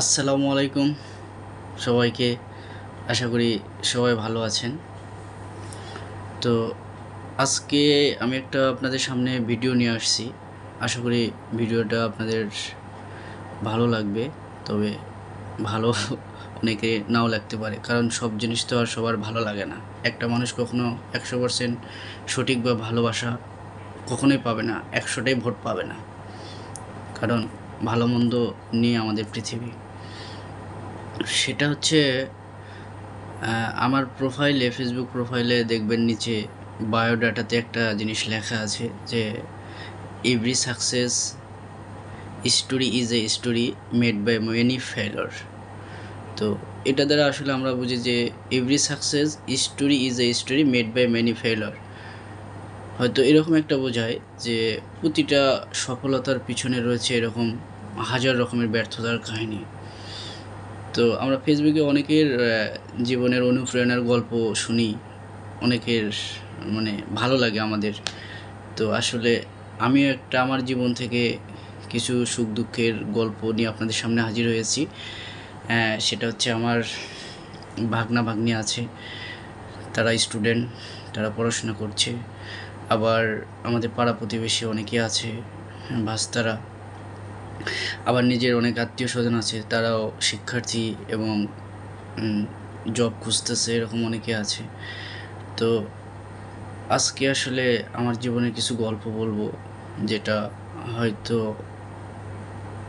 আসসালামু আলাইকুম সবাইকে। আশা করি সবাই ভালো আছেন। তো আজকে আমি একটা আপনাদের সামনে ভিডিও নিয়ে আসছি। আশা করি ভিডিওটা আপনাদের ভালো লাগবে। তবে ভালো অনেকে নাও লাগতে পারে, কারণ সব জিনিস তো আর সবার ভালো লাগে না। একটা মানুষ কখনো 100% সঠিক বা ভালোবাসা কখনোই পাবে না, 100টাই ভোট পাবে না, কারণ ভালো মন্দ নিয়ে আমাদের পৃথিবী। সেটা হচ্ছে আমার প্রোফাইলে, ফেসবুক প্রোফাইলে দেখবেন নিচে বায়োডাটাতে একটা জিনিস লেখা আছে যে every success story is a story made by many failure. তো এটা দ্বারা আসলে আমরা বুঝি যে every success story is a story made by many failure. হয়তো এরকম একটা বোঝায় যে প্রতিটা সফলতার পিছনে রয়েছে এরকম হাজার রকমের ব্যর্থতার কাহিনী। তো আমরা ফেসবুকে অনেকের জীবনের অনুপ্রেরণার গল্প শুনি, অনেকের ভালো লাগে আমাদের। তো আসলে আমিও একটা আমার জীবন থেকে কিছু সুখ দুঃখের গল্প নিয়ে আপনাদের সামনে হাজির হয়েছি। সেটা হচ্ছে আমার ভাগনা ভাগ্নি আছে, তারা স্টুডেন্ট, তারা পড়াশোনা করছে। আবার আমাদের পাড়া প্রতিবেশী অনেকে আছে, ভাস্তারা। আবার নিজের অনেক আত্মীয় স্বজন আছে, তারাও শিক্ষার্থী এবং জব খুঁজতেছে, এরকম অনেকে আছে। তো আজকে আসলে আমার জীবনের কিছু গল্প বলবো, যেটা হয়তো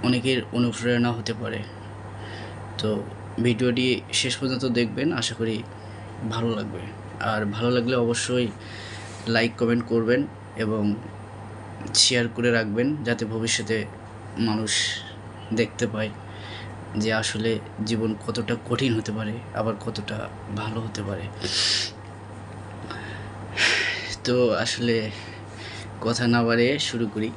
অনেকের অনুপ্রেরণা হতে পারে। তো ভিডিওটি শেষ পর্যন্ত দেখবেন, আশা করি ভালো লাগবে। আর ভালো লাগলে অবশ্যই লাইক কমেন্ট করবেন এবং শেয়ার করে রাখবেন, যাতে ভবিষ্যতে মানুষ দেখতে পায় যে আসলে জীবন কতটা কঠিন হতে পারে, আবার কতটা ভালো হতে পারে। তো আসলে কথা না বাড়িয়ে শুরু করি।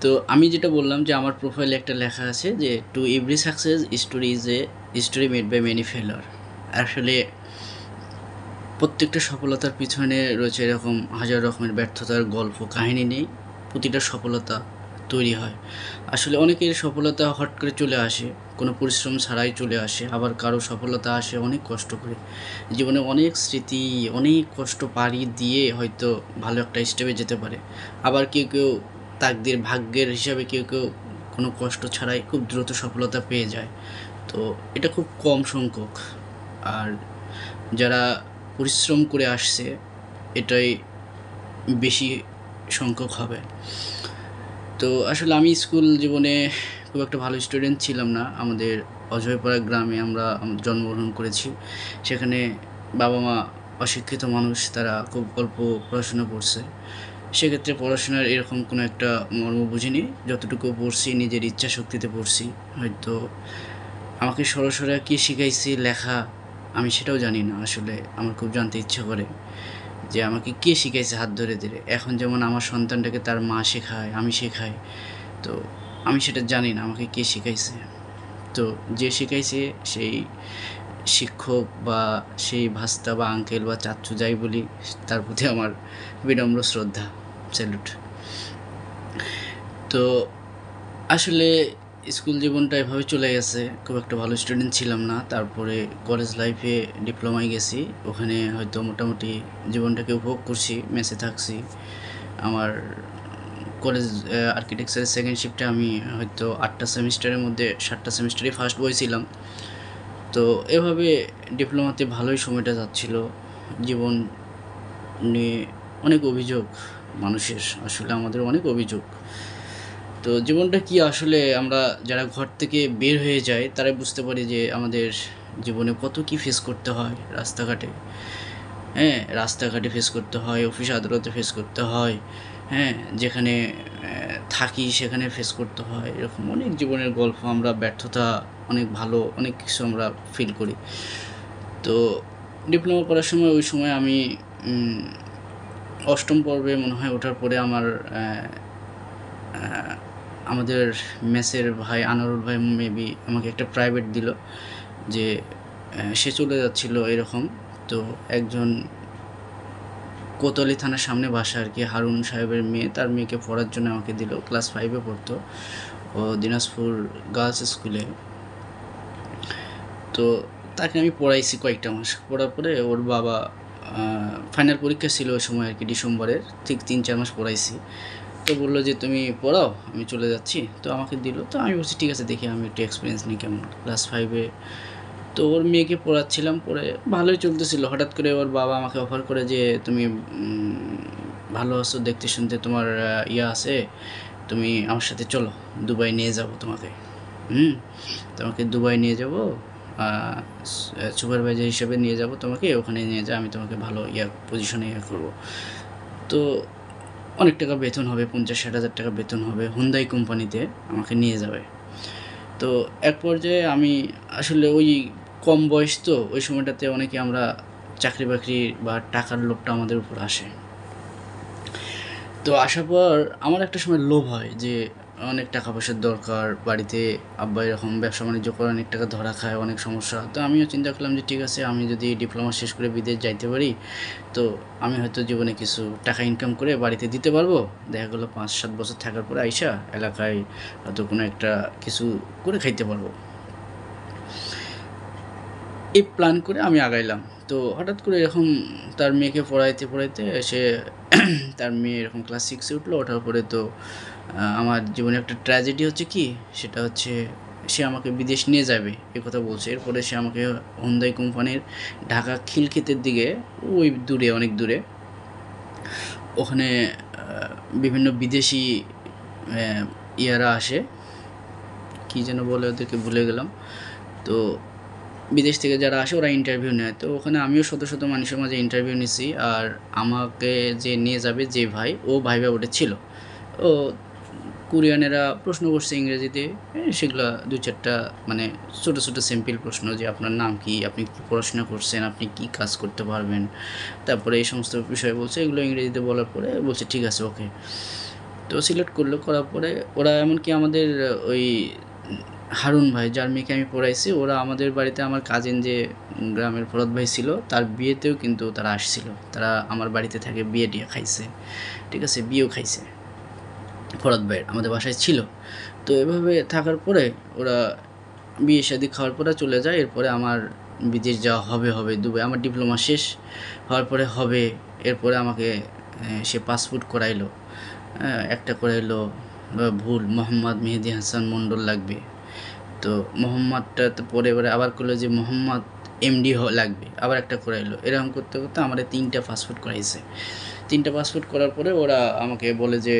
তো আমি যেটা বললাম যে আমার প্রোফাইলে একটা লেখা আছে যে to every success story is a story made by many failure. আসলে প্রত্যেকটা সফলতার পিছনে রয়েছে এরকম হাজার রকমের ব্যর্থতার গল্প কাহিনী নেই। প্রতিটা সফলতা তৈরি হয়। আসলে অনেকের সফলতা হট করে চলে আসে, কোনো পরিশ্রম ছাড়াই চলে আসে। আবার কারো সফলতা আসে অনেক কষ্ট করে। জীবনে অনেক স্মৃতি, অনেক কষ্ট পাড়ি দিয়ে হয়তো ভালো একটা স্টেপে যেতে পারে। আবার কেউ কেউ তাকদির ভাগ্যের হিসাবে কেউ কেউ কোনো কষ্ট ছাড়াই খুব দ্রুত সফলতা পেয়ে যায়। তো এটা খুব কম সংখ্যক। আর যারা পরিশ্রম করে আসছে, এটাই বেশি সংখ্যক হবে। তো আসলে আমি স্কুল জীবনে খুব একটা ভালো স্টুডেন্ট ছিলাম না। আমাদের অজয়পাড়া গ্রামে আমরা জন্মগ্রহণ করেছি। সেখানে বাবা মা অশিক্ষিত মানুষ, তারা খুব অল্প পড়াশোনা করছে। সেক্ষেত্রে পড়াশোনার এরকম কোনো একটা মর্ম বুঝিনি। যতটুকু পড়ছি নিজের ইচ্ছা শক্তিতে পড়ছি। হয়তো আমাকে সরাসরি কে শিখাইছে লেখা আমি সেটাও জানি না। আসলে আমার খুব জানতে ইচ্ছা করে যে আমাকে কে শিখাইছে হাত ধরে ধরে। এখন যেমন আমার সন্তানটাকে তার মা শেখায়, আমি শেখাই। তো আমি সেটা জানি না আমাকে কে শিখাইছে। তো যে শিখাইছে সেই শিক্ষক বা সেই ভাস্তা বা আঙ্কেল বা চাচ্চু যাই বলি, তার প্রতি আমার বিনম্র শ্রদ্ধা, স্যালুট। তো আসলে স্কুল জীবনটা এভাবে চলে গেছে। খুব একটা ভালো স্টুডেন্ট ছিলাম না। তারপরে কলেজ লাইফে ডিপ্লোমায় গেছি। ওখানে হয়তো মোটামুটি জীবনটাকে উপভোগ করছি, মেসে থাকছি। আমার কলেজ আর্কিটেকচারের সেকেন্ড শিফটে আমি হয়তো 8টা সেমিস্টারের মধ্যে 7টা সেমিস্টারই ফার্স্ট বয় ছিলাম। তো এভাবে ডিপ্লোমাতে ভালোই সময়টা যাচ্ছিল। জীবন নিয়ে অনেক অভিযোগ মানুষের, আসলে আমাদের অনেক অভিযোগ। তো জীবনটা কি আসলে আমরা যারা ঘর থেকে বের হয়ে যাই তারাই বুঝতে পারি যে আমাদের জীবনে কত কি ফেস করতে হয় রাস্তাঘাটে। হ্যাঁ, রাস্তাঘাটে ফেস করতে হয়, অফিস আদালতে ফেস করতে হয়, হ্যাঁ, যেখানে থাকি সেখানে ফেস করতে হয়। এরকম অনেক জীবনের গল্প, আমরা ব্যর্থতা, অনেক ভালো অনেক কিছু আমরা ফিল করি। তো ডিপ্লোমা করার সময়, ওই সময় আমি অষ্টম পর্বে মনে হয় ওঠার পরে আমাদের মেসের ভাই আনারুল ভাই মেবি আমাকে একটা প্রাইভেট দিল, যে সে চলে যাচ্ছিল এরকম। তো একজন কোতোয়ালি থানার সামনে বাসা আর কি। হারুন সাহেবের মেয়ে, তার মেয়েকে পড়ার জন্য আমাকে দিল। ক্লাস 5-এ পড়তো ও, দিনাজপুর গার্লস স্কুলে। তো তাকে আমি পড়াইছি কয়েকটা মাস। পড়ার পরে ওর বাবা, ফাইনাল পরীক্ষা ছিল ওই সময় আর কি, ডিসেম্বরের, ঠিক 3-4 মাস পড়াইছি। তো বললো যে তুমি পড়াও, আমি চলে যাচ্ছি। তো আমাকে দিল। তো আমি বলছি ঠিক আছে, দেখি আমি একটু এক্সপিরিয়েন্স নিই কেমন। ক্লাস 5-এ তো ওর মেয়েকে পড়াচ্ছিলাম, পরে ভালোই চলতেছিল। হঠাৎ করে ওর বাবা আমাকে অফার করে যে তুমি ভালো আছো দেখতে শুনতে, তোমার ইয়া আছে, তুমি আমার সাথে চলো, দুবাই নিয়ে যাব তোমাকে। তোমাকে দুবাই নিয়ে যাব, সুপারভাইজার হিসেবে নিয়ে যাব তোমাকে, ওখানে নিয়ে যা, আমি তোমাকে ভালো পজিশনে করবো। তো অনেক টাকা বেতন হবে, 50-60 হাজার টাকা বেতন হবে, হুন্দাই কোম্পানিতে আমাকে নিয়ে যাবে। তো এক পর্যায়ে আমি আসলে ওই কম বয়স, তো ওই সময়টাতে অনেকে আমরা চাকরি বাকরি বা টাকার লোভটা আমাদের উপর আসে। তো আসার পর আমার একটা সময় লোভ হয় যে অনেক টাকা পয়সার দরকার, বাড়িতে আব্বা এরকম ব্যবসা বাণিজ্য করে অনেক টাকা ধরা খায়, অনেক সমস্যা। তো আমিও চিন্তা করলাম যে ঠিক আছে, আমি যদি ডিপ্লোমা শেষ করে বিদেশ যাইতে পারি, তো আমি হয়তো জীবনে কিছু টাকা ইনকাম করে বাড়িতে দিতে পারবো। দেখা গেলো 5-7 বছর থাকার পরে আইসা এলাকায় হয়তো কোনো একটা কিছু করে খাইতে পারবো। এই প্ল্যান করে আমি আগাইলাম। তো হঠাৎ করে এরকম তার মেয়েকে পড়াইতে পড়াইতে সে তার মেয়ে এরকম ক্লাস 6-এ উঠলো। ওঠার পরে তো আমার জীবনে একটা ট্র্যাজেডি হচ্ছে কি, সেটা হচ্ছে সে আমাকে বিদেশ নিয়ে যাবে এ কথা বলছে। এরপরে সে আমাকে হুন্দাই কোম্পানির ঢাকা খিলক্ষেতের দিকে, ওই দূরে, অনেক দূরে, ওখানে বিভিন্ন বিদেশি ইয়ারা আসে, কী যেন বলে ওদেরকে, ভুলে গেলাম। তো বিদেশ থেকে যারা আসে ওরা ইন্টারভিউ নেয়। তো ওখানে আমিও শত শত মানুষের মাঝে ইন্টারভিউ নিছি। আর আমাকে যে নিয়ে যাবে যে ভাই, ও ভাইবা ওটা ছিল। ও কোরিয়ানেরা প্রশ্ন করছে ইংরেজিতে, সেগুলো 2-4টা মানে ছোটো ছোটো সিম্পল প্রশ্ন, যে আপনার নাম কি, আপনি কী পড়াশোনা করছেন, আপনি কী কাজ করতে পারবেন, তারপরে এই সমস্ত বিষয় বলছে। এগুলো ইংরেজিতে বলার পরে বলছে ঠিক আছে, ওকে। তো সিলেক্ট করলো, করার পরে ওরা এমনকি আমাদের ওই হারুন ভাই, যার মেয়েকে আমি পড়াইছি, ওরা আমাদের বাড়িতে, আমার কাজিন যে গ্রামের ফরদ ভাই ছিল, তার বিয়েতেও কিন্তু তারা আসছিল। তারা আমার বাড়িতে থাকে, বিয়ে টিয়ে খাইছে, ঠিক আছে, বিয়েও খাইছে। ফরদ ভাইয়ের আমাদের বাসায় ছিল। তো এভাবে থাকার পরে ওরা বিয়ে শাদী খাওয়ার পরে চলে যায়। এরপরে আমার বিদেশ যাওয়া হবে দুবাই, আমার ডিপ্লোমা শেষ হওয়ার পরে হবে। এরপরে আমাকে সে পাসপোর্ট করাইলো, একটা করাইলো ভুল, মোহাম্মদ মেহেদি হাসান মণ্ডল লাগবে। তো মোহাম্মদটা তো পরে এবারে আবার করলো যে মোহাম্মদ এমডি লাগবে, আবার একটা করাইলো। এরকম করতে করতে আমার 3টা পাসপোর্ট করাইছে। 3টা পাসপোর্ট করার পরে ওরা আমাকে বলে যে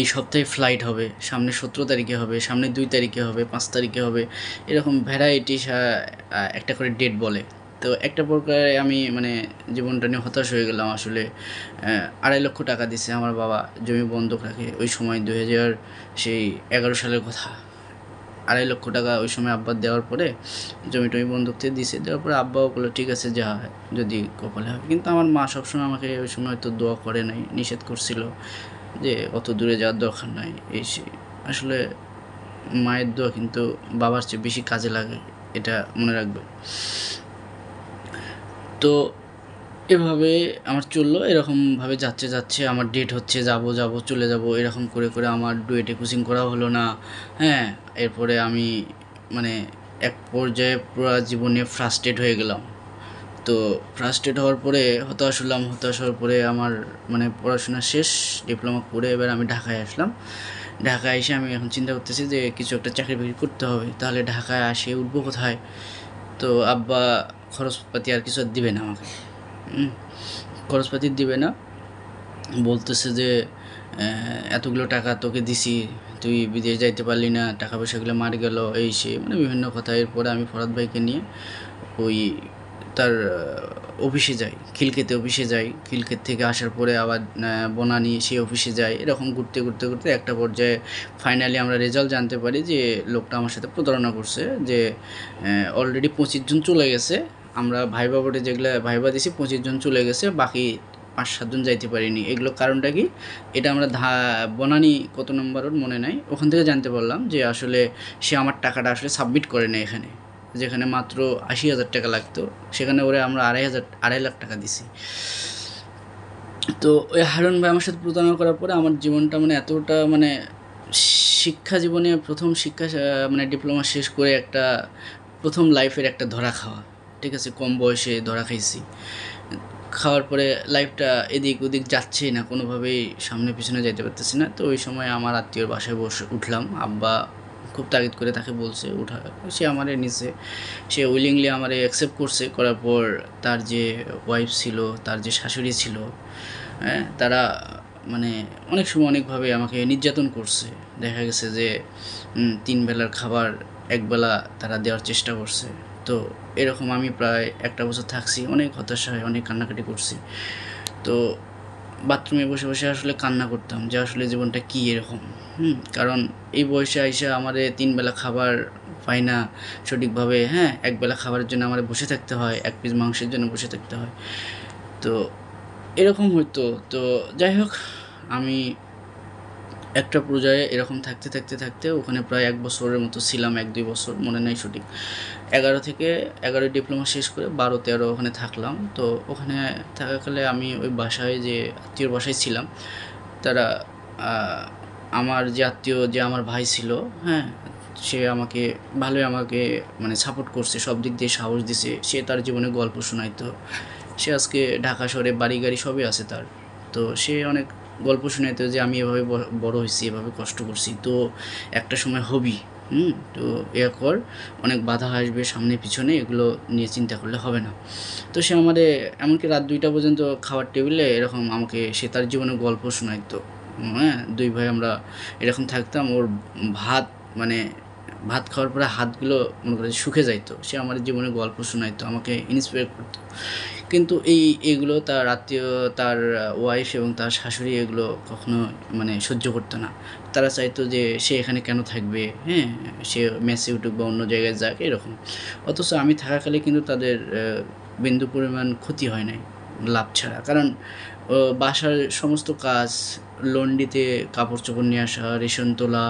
এই সপ্তাহে ফ্লাইট হবে, সামনে 17 তারিখে হবে, সামনে 2 তারিখে হবে, 5 তারিখে হবে, এরকম ভ্যারাইটি একটা করে ডেট বলে। তো একটা প্রকারে আমি মানে জীবনটা নিয়ে হতাশ হয়ে গেলাম আসলে। 2.5 লক্ষ টাকা দিছে আমার বাবা, জমি বন্ধক রাখে। ওই সময় 2011 সালের কথা। 2.5 লক্ষ টাকা ওই সময় আব্বা দেওয়ার পরে জমি টমি বন্ধক থেকে দিছে। দেওয়ার পরে আব্বাও বললো ঠিক আছে যা হয়, যদি কপালে হবে। কিন্তু আমার মা সবসময় আমাকে ওই সময় তো দোয়া করে নাই, নিষেধ করছিল যে অত দূরে যাওয়ার দরকার নাই, এই সে। আসলে মায়ের দোয়া কিন্তু বাবার চেয়ে বেশি কাজে লাগে, এটা মনে রাখবে। তো এভাবে আমার চললো, এরকমভাবে যাচ্ছে যাচ্ছে আমার ডেট হচ্ছে, যাব চলে যাব, এরকম করে করে আমার ডুয়েটে কোচিং করা হলো না। হ্যাঁ, এরপরে আমি মানে এক পর্যায়ে পুরো জীবনে ফ্রাস্ট্রেট হয়ে গেলাম। তো ফ্রাস্ট্রেট হওয়ার পরে হতাশ হলাম। হতাশ হওয়ার পরে আমার মানে পড়াশোনা শেষ, ডিপ্লোমা করে এবার আমি ঢাকায় আসলাম। ঢাকায় এসে আমি এখন চিন্তা করতেছি যে কিছু একটা চাকরি বাকরি করতে হবে, তাহলে ঢাকায় আসে উঠবো কোথায়? তো আব্বা খরচপাতি আর কিছু দিবে না আমাকে, খরচপাতি দিবে না, বলতেছে যে এতগুলো টাকা তোকে দিছি, তুই বিদেশ যাইতে পারলি না, টাকা পয়সাগুলো মার গেল, এই সে, মানে বিভিন্ন কথা। এরপরে আমি ফরাদ ভাইকে নিয়ে ওই তার অফিসে যাই, খিলক্ষেতে অফিসে যাই। খিলক্ষেত থেকে আসার পরে আবার বনানী, সেই অফিসে যাই। এরকম ঘুরতে ঘুরতে ঘুরতে একটা পর্যায়ে ফাইনালি আমরা রেজাল্ট জানতে পারি যে লোকটা আমার সাথে প্রতারণা করছে, যে অলরেডি 25 জন চলে গেছে। আমরা ভাইবা বোর্ডে যেগুলো ভাইবা দিছি 25 জন চলে গেছে, বাকি 5-7 জন যাইতে পারিনি। এগুলো কারণটা কি, এটা আমরা বনানী কত নম্বর ওর মনে নাই, ওখান থেকে জানতে পারলাম যে আসলে সে আমার টাকাটা আসলে সাবমিট করে না এখানে, যেখানে মাত্র 80,000 টাকা লাগতো, সেখানে ওরে আমরা 2.5 লাখ টাকা দিছি। তো ওই হারুন ভাই আমার সাথে প্রতারণা করার পরে আমার জীবনটা মানে এতটা মানে শিক্ষা জীবনে প্রথম শিক্ষা মানে ডিপ্লোমা শেষ করে একটা প্রথম লাইফের একটা ধরা খাওয়া, ঠিক আছে, কম বয়সে ধরা খাইছি। খাওয়ার পরে লাইফটা এদিক ওদিক যাচ্ছেই না, কোনোভাবেই সামনে পিছনে যাইতে পারতেছি না। তো ওই সময় আমার আত্মীয়র বাসায় উঠলাম। আব্বা খুব তাগিদ করে তাকে বলছে উঠা, সে আমারে নিছে, সে উইলিংলি আমারে অ্যাকসেপ্ট করছে। করার পর তার যে ওয়াইফ ছিল, তার যে শাশুড়ি ছিল, হ্যাঁ, তারা মানে অনেক সময় অনেকভাবে আমাকে নির্যাতন করছে। দেখা গেছে যে 3 বেলার খাবার 1 বেলা তারা দেওয়ার চেষ্টা করছে। তো এরকম আমি প্রায় 1টা বছর থাকছি, অনেক হতাশায় অনেক কান্নাকাটি করছি। তো বাথরুমে বসে বসে আসলে কান্না করতাম যে আসলে জীবনটা কী এরকম। কারণ এই বয়সে আইসা আমারে 3 বেলা খাবার পাই না সঠিকভাবে, হ্যাঁ, 1 বেলা খাবারের জন্য আমারে বসে থাকতে হয়, 1 পিস মাংসের জন্য বসে থাকতে হয়। তো এরকম হইতো। তো যাই হোক, আমি একটা পর্যায়ে এরকম থাকতে থাকতে থাকতে ওখানে প্রায় 1 বছরের মতো ছিলাম, 1-2 বছর মনে নেই সঠিক। 11 ডিপ্লোমা শেষ করে 12-13 ওখানে থাকলাম। তো ওখানে থাকাকালে আমি ওই বাসায় যে আত্মীয়র বাসায় ছিলাম, তারা আমার যে আত্মীয়, যে আমার ভাই ছিল, হ্যাঁ, সে আমাকে ভালোই আমাকে মানে সাপোর্ট করছে, সব দিক দিয়ে সাহস দিছে। সে তার জীবনে গল্প শোনাইতো। সে আজকে ঢাকা শহরে বাড়ি গাড়ি সবই আছে তার। তো সে অনেক গল্প শোনাইতো যে আমি এভাবে বড় হয়েছি, এভাবে কষ্ট করছি, তো একটা সময় হবি। তো এরপর অনেক বাধা আসবে সামনে পিছনে, এগুলো নিয়ে চিন্তা করলে হবে না। তো সে আমাদের এমনকি রাত 2টা পর্যন্ত খাওয়ার টেবিলে এরকম আমাকে সে তার জীবনের গল্প শোনাইতো। হ্যাঁ, 2 ভাই আমরা এরকম থাকতাম। ওর ভাত মানে ভাত খাওয়ার পরে হাতগুলো মনে করে শুকে যাইতো। সে আমার জীবনের গল্প শোনাইতো, আমাকে ইন্সপায়ার করতো। কিন্তু এগুলো তার আত্মীয়, তার ওয়াইফ এবং তার শাশুড়ি এগুলো কখনো মানে সহ্য করতো না। তারা চাইতো যে সে এখানে কেন থাকবে, হ্যাঁ, সে মেসে উঠুক বা অন্য জায়গায় যাক, এরকম। অথচ আমি থাকাকালে কিন্তু তাদের বিন্দু পরিমাণ ক্ষতি হয় নাই, লাভ ছাড়া। কারণ বাসার সমস্ত কাজ, লন্ড্রিতে কাপড় চোপড় নিয়ে আসা, রেশন তোলা,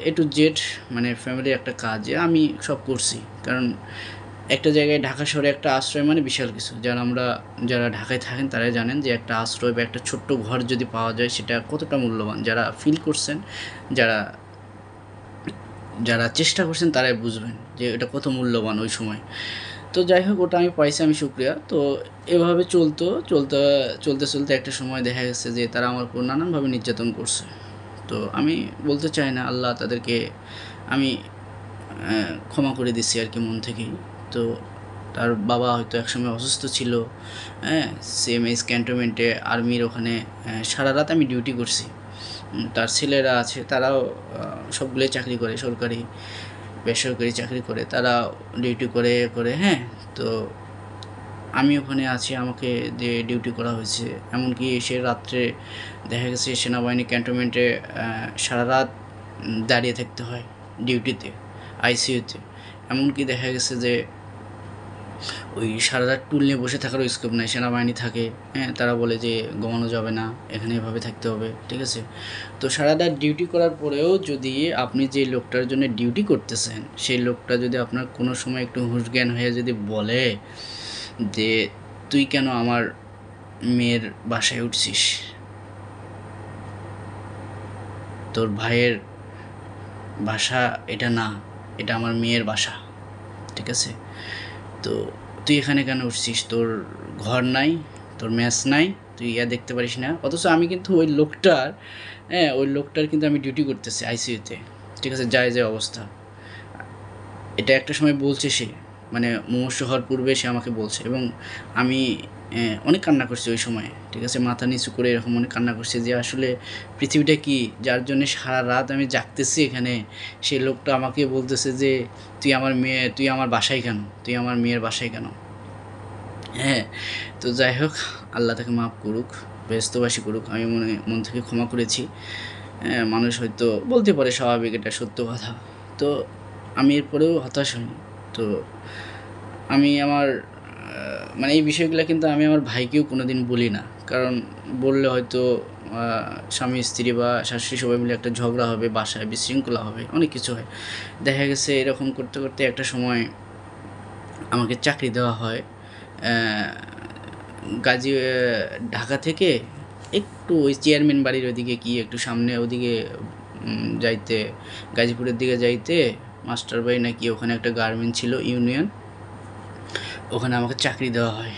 এ টু জেড মানে ফ্যামিলির একটা কাজ আমি সব করছি। কারণ একটা জায়গায় ঢাকা শহরে একটা আশ্রয় মানে বিশাল কিছু। যারা ঢাকায় থাকেন তারাই জানেন যে একটা আশ্রয় বা একটা ছোট্ট ঘর যদি পাওয়া যায় সেটা কতটা মূল্যবান। যারা ফিল করছেন, যারা যারা চেষ্টা করছেন তারাই বুঝবেন যে এটা কত মূল্যবান ওই সময়। তো যাই হোক, ওটা আমি পাইছি, আমি শুকরিয়া। তো এভাবে চলতে চলতে একটা সময় দেখা গেছে যে তারা আমার উপর নানানভাবে নির্যাতন করছে। তো আমি বলতে চাই না, আল্লাহ তাদেরকে আমি ক্ষমা করে দিছি আর কি, মন থেকেই। তো তার বাবা হয়তো একসময় অসুস্থ ছিল, হ্যাঁ, সিএমএইচ ক্যান্টনমেন্টে আর্মির ওখানে সারা রাত আমি ডিউটি করছি। তার ছেলেরা আছে, তারাও সবগুলোই চাকরি করে, সরকারি বেসরকারি চাকরি করে, তারা ডিউটি করে, হ্যাঁ। তো আমি ওখানে আছি, আমাকে যে ডিউটি করা হয়েছে, এমনকি সে রাত্রে দেখা গেছে সেনাবাহিনী ক্যান্টনমেন্টে সারা রাত দাঁড়িয়ে থাকতে হয় ডিউটিতে, আইসিইউতে। এমনকি দেখা গেছে যে ওই সারা রাত টুল নিয়ে বসে থাকারও স্কোপ নাই, সেনাবাহিনী থাকে, হ্যাঁ, তারা বলে যে ঘুমানো যাবে না, এখানে এভাবে থাকতে হবে, ঠিক আছে। তো সারা রাত ডিউটি করার পরেও যদি আপনি যে লোকটার জন্য ডিউটি করতেছেন, সেই লোকটা যদি আপনার কোনো সময় একটু হুঁশ জ্ঞান হয়ে যদি বলে যে তুই কেন আমার মেয়ের বাসায় উঠছিস, তোর ভাইয়ের বাসা এটা না, এটা আমার মেয়ের বাসা, ঠিক আছে, তো তুই এখানে কেন উঠছিস, তোর ঘর নাই, তোর ম্যাচ নাই, তুই দেখতে পারিস না। অথচ আমি কিন্তু ওই লোকটার কিন্তু আমি ডিউটি করতেছি আইসিইউতে, ঠিক আছে, যায় অবস্থা। এটা একটা সময় বলছে সে, মানে মুমূর্ষু হওয়ার পূর্বে সে আমাকে বলছে, এবং আমি অনেক কান্না করছি ওই সময়, ঠিক আছে, মাথা নিচু করে এরকম অনেক কান্না করছি যে আসলে পৃথিবীটা কি, যার জন্য সারা রাত আমি জাগতেছি এখানে, সেই লোকটা আমাকে বলতেছে যে তুই আমার বাসায় কেন, তুই আমার মেয়ের বাসায় কেন। হ্যাঁ, তো যাই হোক, আল্লাহ তাকে মাফ করুক, ব্যস্তবাসী করুক, আমি মন থেকে ক্ষমা করেছি। মানুষ হয়তো বলতে পারে, স্বাভাবিক, এটা সত্য কথা। তো আমি এরপরেও হতাশ হইনি। তো আমি আমার মানে এই বিষয়গুলো কিন্তু আমি আমার ভাইকেও কোনো দিন বলি না। কারণ বললে হয়তো স্বামী স্ত্রী বা শাশুড়ি সবাই মিলে একটা ঝগড়া হবে, বাসায় বিশৃঙ্খলা হবে, অনেক কিছু হয়। দেখা গেছে এরকম করতে করতে একটা সময় আমাকে চাকরি দেওয়া হয় ঢাকা থেকে একটু ওই চেয়ারম্যান বাড়ির ওদিকে কি একটু সামনে ওদিকে যাইতে, গাজীপুরের দিকে যাইতে মাস্টার বাড়ি নাকি ওখানে একটা গার্মেন্ট ছিল ইউনিয়ন, ওখানে আমাকে চাকরি দেওয়া হয়।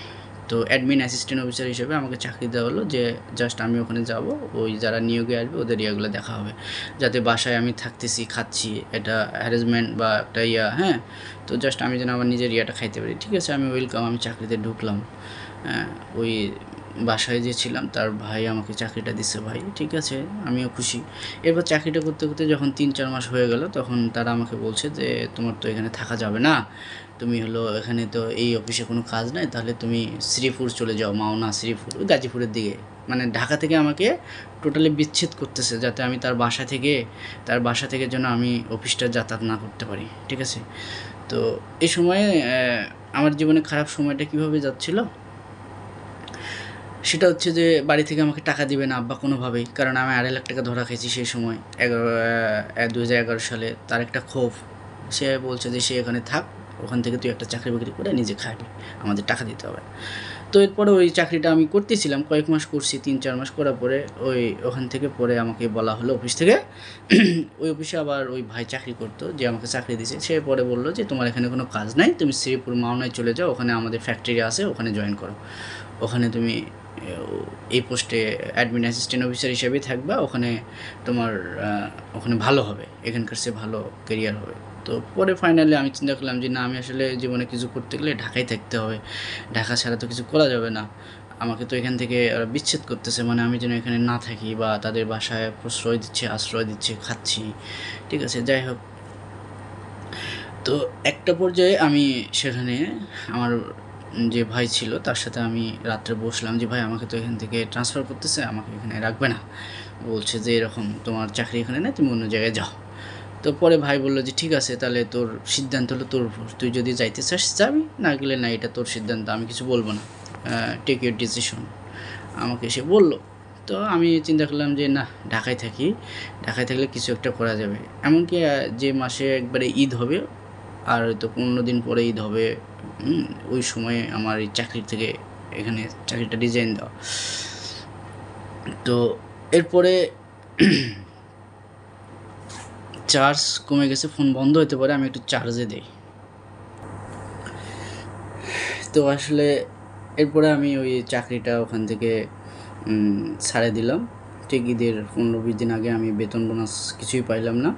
তো অ্যাডমিন অ্যাসিস্ট্যান্ট অফিসার হিসেবে আমাকে চাকরি দেওয়া হলো, যে জাস্ট আমি ওখানে যাব, ওই যারা নিয়োগে আসবে ওদের ইয়াগুলো দেখা হবে, যাতে বাসায় আমি থাকতেছি খাচ্ছি এটা হ্যারাসমেন্ট বা একটা হ্যাঁ, তো জাস্ট আমি যেন আমার নিজের ইয়াটা খাইতে পারি। ঠিক আছে, আমি ওয়েলকাম, আমি চাকরিতে ঢুকলাম। ওই বাসায় যে ছিলাম তার ভাই আমাকে চাকরিটা দিচ্ছে, ভাই ঠিক আছে, আমিও খুশি। এরপর চাকরিটা করতে করতে যখন 3-4 মাস হয়ে গেল, তখন তারা আমাকে বলছে যে তোমার তো এখানে থাকা যাবে না, তুমি হলো এখানে তো এই অফিসে কোনো কাজ নাই, তাহলে তুমি শ্রীপুর চলে যাও, মাওনা শ্রীপুর ওই গাজীপুরের দিকে। মানে ঢাকা থেকে আমাকে টোটালি বিচ্ছেদ করতেছে, যাতে আমি তার বাসা থেকে যেন আমি অফিসটা যাতায়াত না করতে পারি। ঠিক আছে, তো এই সময়ে আমার জীবনে খারাপ সময়টা কীভাবে যাচ্ছিল সেটা হচ্ছে যে বাড়ি থেকে আমাকে টাকা দিবে না আব্বা কোনোভাবেই, কারণ আমি 2.5 লাখ টাকা ধরা খাইছি সেই সময় 2011 সালে। তার একটা ক্ষোভ, সে বলছে যে সে এখানে থাক, ওখান থেকে তুই একটা চাকরি বাকরি করে নিজে খাবি, আমাদের টাকা দিতে হবে। তো এরপরে ওই চাকরিটা আমি করতেছিলাম, কয়েক মাস করছি, 3-4 মাস করার পরে ওখান থেকে পরে আমাকে বলা হলো অফিস থেকে ওই অফিসে আবার ওই ভাই চাকরি করতো যে আমাকে চাকরি দিয়েছে, সে পরে বললো যে তোমার এখানে কোনো কাজ নাই, তুমি শ্রীপুর মাওনায় চলে যাও, ওখানে আমাদের ফ্যাক্টরি আছে, ওখানে জয়েন করো, ওখানে তুমি এই পোস্টে অ্যাডমিন অ্যাসিস্ট্যান্ট অফিসার হিসেবেই থাকবা, ওখানে তোমার ওখানে ভালো হবে, এখানকার সে ভালো কেরিয়ার হবে। তো পরে ফাইনালি আমি চিন্তা করলাম যে না, আমি আসলে জীবনে কিছু করতে গেলে ঢাকায় থাকতে হবে, ঢাকা ছাড়া তো কিছু করা যাবে না, আমাকে তো এখান থেকে ওরা বিচ্ছেদ করতেছে, মানে আমি যেন এখানে না থাকি, বা তাদের বাসায় প্রশ্রয় দিচ্ছে, আশ্রয় দিচ্ছে, খাচ্ছি। ঠিক আছে, যাই হোক, তো একটা পর্যায়ে আমি সেখানে আমার যে ভাই ছিল তার সাথে আমি রাত্রে বসলাম যে ভাই আমাকে তো এখান থেকে ট্রান্সফার করতেছে, আমাকে এখানে রাখবে না, বলছে যে এরকম তোমার চাকরি এখানে নেই, তুমি অন্য জায়গায় যাও। তো পরে ভাই বললো যে ঠিক আছে, তাহলে তোর সিদ্ধান্ত হলো তোর উপর, তুই যদি যাইতে চাস যাবি, না গেলে না, এটা তোর সিদ্ধান্ত, আমি কিছু বলবো না, টেক ইউর ডিসিশন, আমাকে সে বললো। তো আমি চিন্তা করলাম যে না, ঢাকায় থাকলে কিছু একটা করা যাবে। এমনকি যে মাসে একবারে ঈদ হবে, আর হয়তো 15 দিন পরে ঈদ হবে, ওই সময়ে আমার এই চাকরির থেকে এখানে চাকরিটা রিজাইন দেওয়া। তো এরপরে চার্জ কমে গেছে, ফোন বন্ধ হতে পারে, আমি একটু চার্জে দিই। তো আসলে এরপরে আমি ওই চাকরিটা ওখান থেকে ছাড়ে দিলাম, ঠিক ঈদের 15-20 দিন আগে। আমি বেতন বোনাস কিছুই পাইলাম না।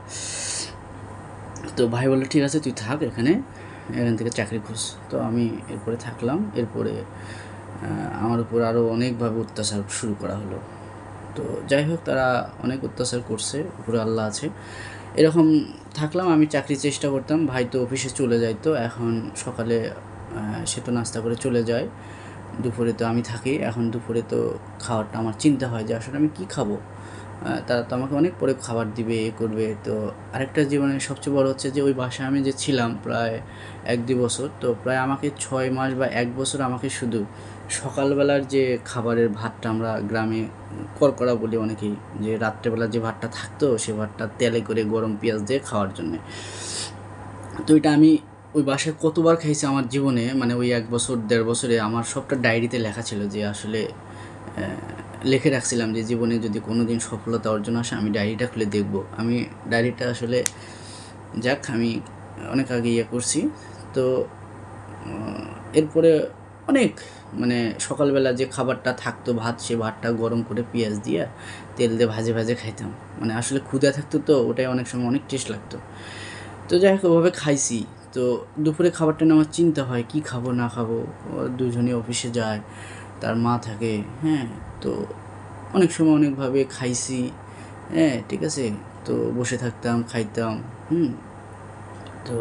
তো ভাই বললো ঠিক আছে তুই থাক এখান থেকে চাকরি খোঁজ। তো আমি এরপরে থাকলাম। এরপরে আমার উপর আরও অনেকভাবে অত্যাচার শুরু করা হলো। তো যাই হোক, তারা অনেক অত্যাচার করছে, উপরে আল্লাহ আছে। এরকম থাকলাম, আমি চাকরির চেষ্টা করতাম, ভাই তো অফিসে চলে যাইতো, এখন সকালে সে তো নাস্তা করে চলে যায়, দুপুরে তো আমি থাকি, এখন দুপুরে তো খাওয়ারটা আমার চিন্তা হয় যে আসলে আমি কী খাবো, তারা তো আমাকে অনেক পরে খাবার দিবে, এ করবে। তো আরেকটা জীবনের সবচেয়ে বড় হচ্ছে যে ওই বাসায় আমি যে ছিলাম প্রায় 1-2 বছর, তো প্রায় আমাকে 6 মাস বা 1 বছর আমাকে শুধু সকালবেলার যে খাবারের ভাতটা, আমরা গ্রামে করকরা বলি অনেকেই, যে রাত্রেবেলা যে ভাতটা থাকতো, সে ভাতটা তেলে করে গরম পেঁয়াজ দিয়ে খাওয়ার জন্যে। তো এটা আমি ওই বাসায় কতবার খাইছি আমার জীবনে, মানে ওই 1 বছর 1.5 বছরে আমার সবটা ডায়েরিতে লেখা ছিল, যে আসলে লিখে রাখছিলাম যে জীবনে যদি কোনো দিন সফলতা অর্জন আসে আমি ডায়েরিটা খুলে দেখব। আমি ডায়েরিটা আসলে আমি অনেক আগে করছি। তো এরপরে অনেক, মানে সকালবেলা যে খাবারটা থাকতো ভাত, সে ভাতটা গরম করে পেঁয়াজ দিয়ে তেল দিয়ে ভাজে ভাজে খাইতাম, মানে আসলে ক্ষুধা থাকতো, তো ওটাই অনেক সময় অনেক টেস্ট লাগতো। তো যাই হোক, ওভাবে খাইছি। তো দুপুরে খাবারটা নিয়ে আমার চিন্তা হয় কী খাবো না খাবো, দুজনই অফিসে যায়, তার মা থাকে, হ্যাঁ। তো অনেক সময় অনেকভাবে খাইছি, হ্যাঁ ঠিক আছে। তো বসে থাকতাম, খাইতাম, তো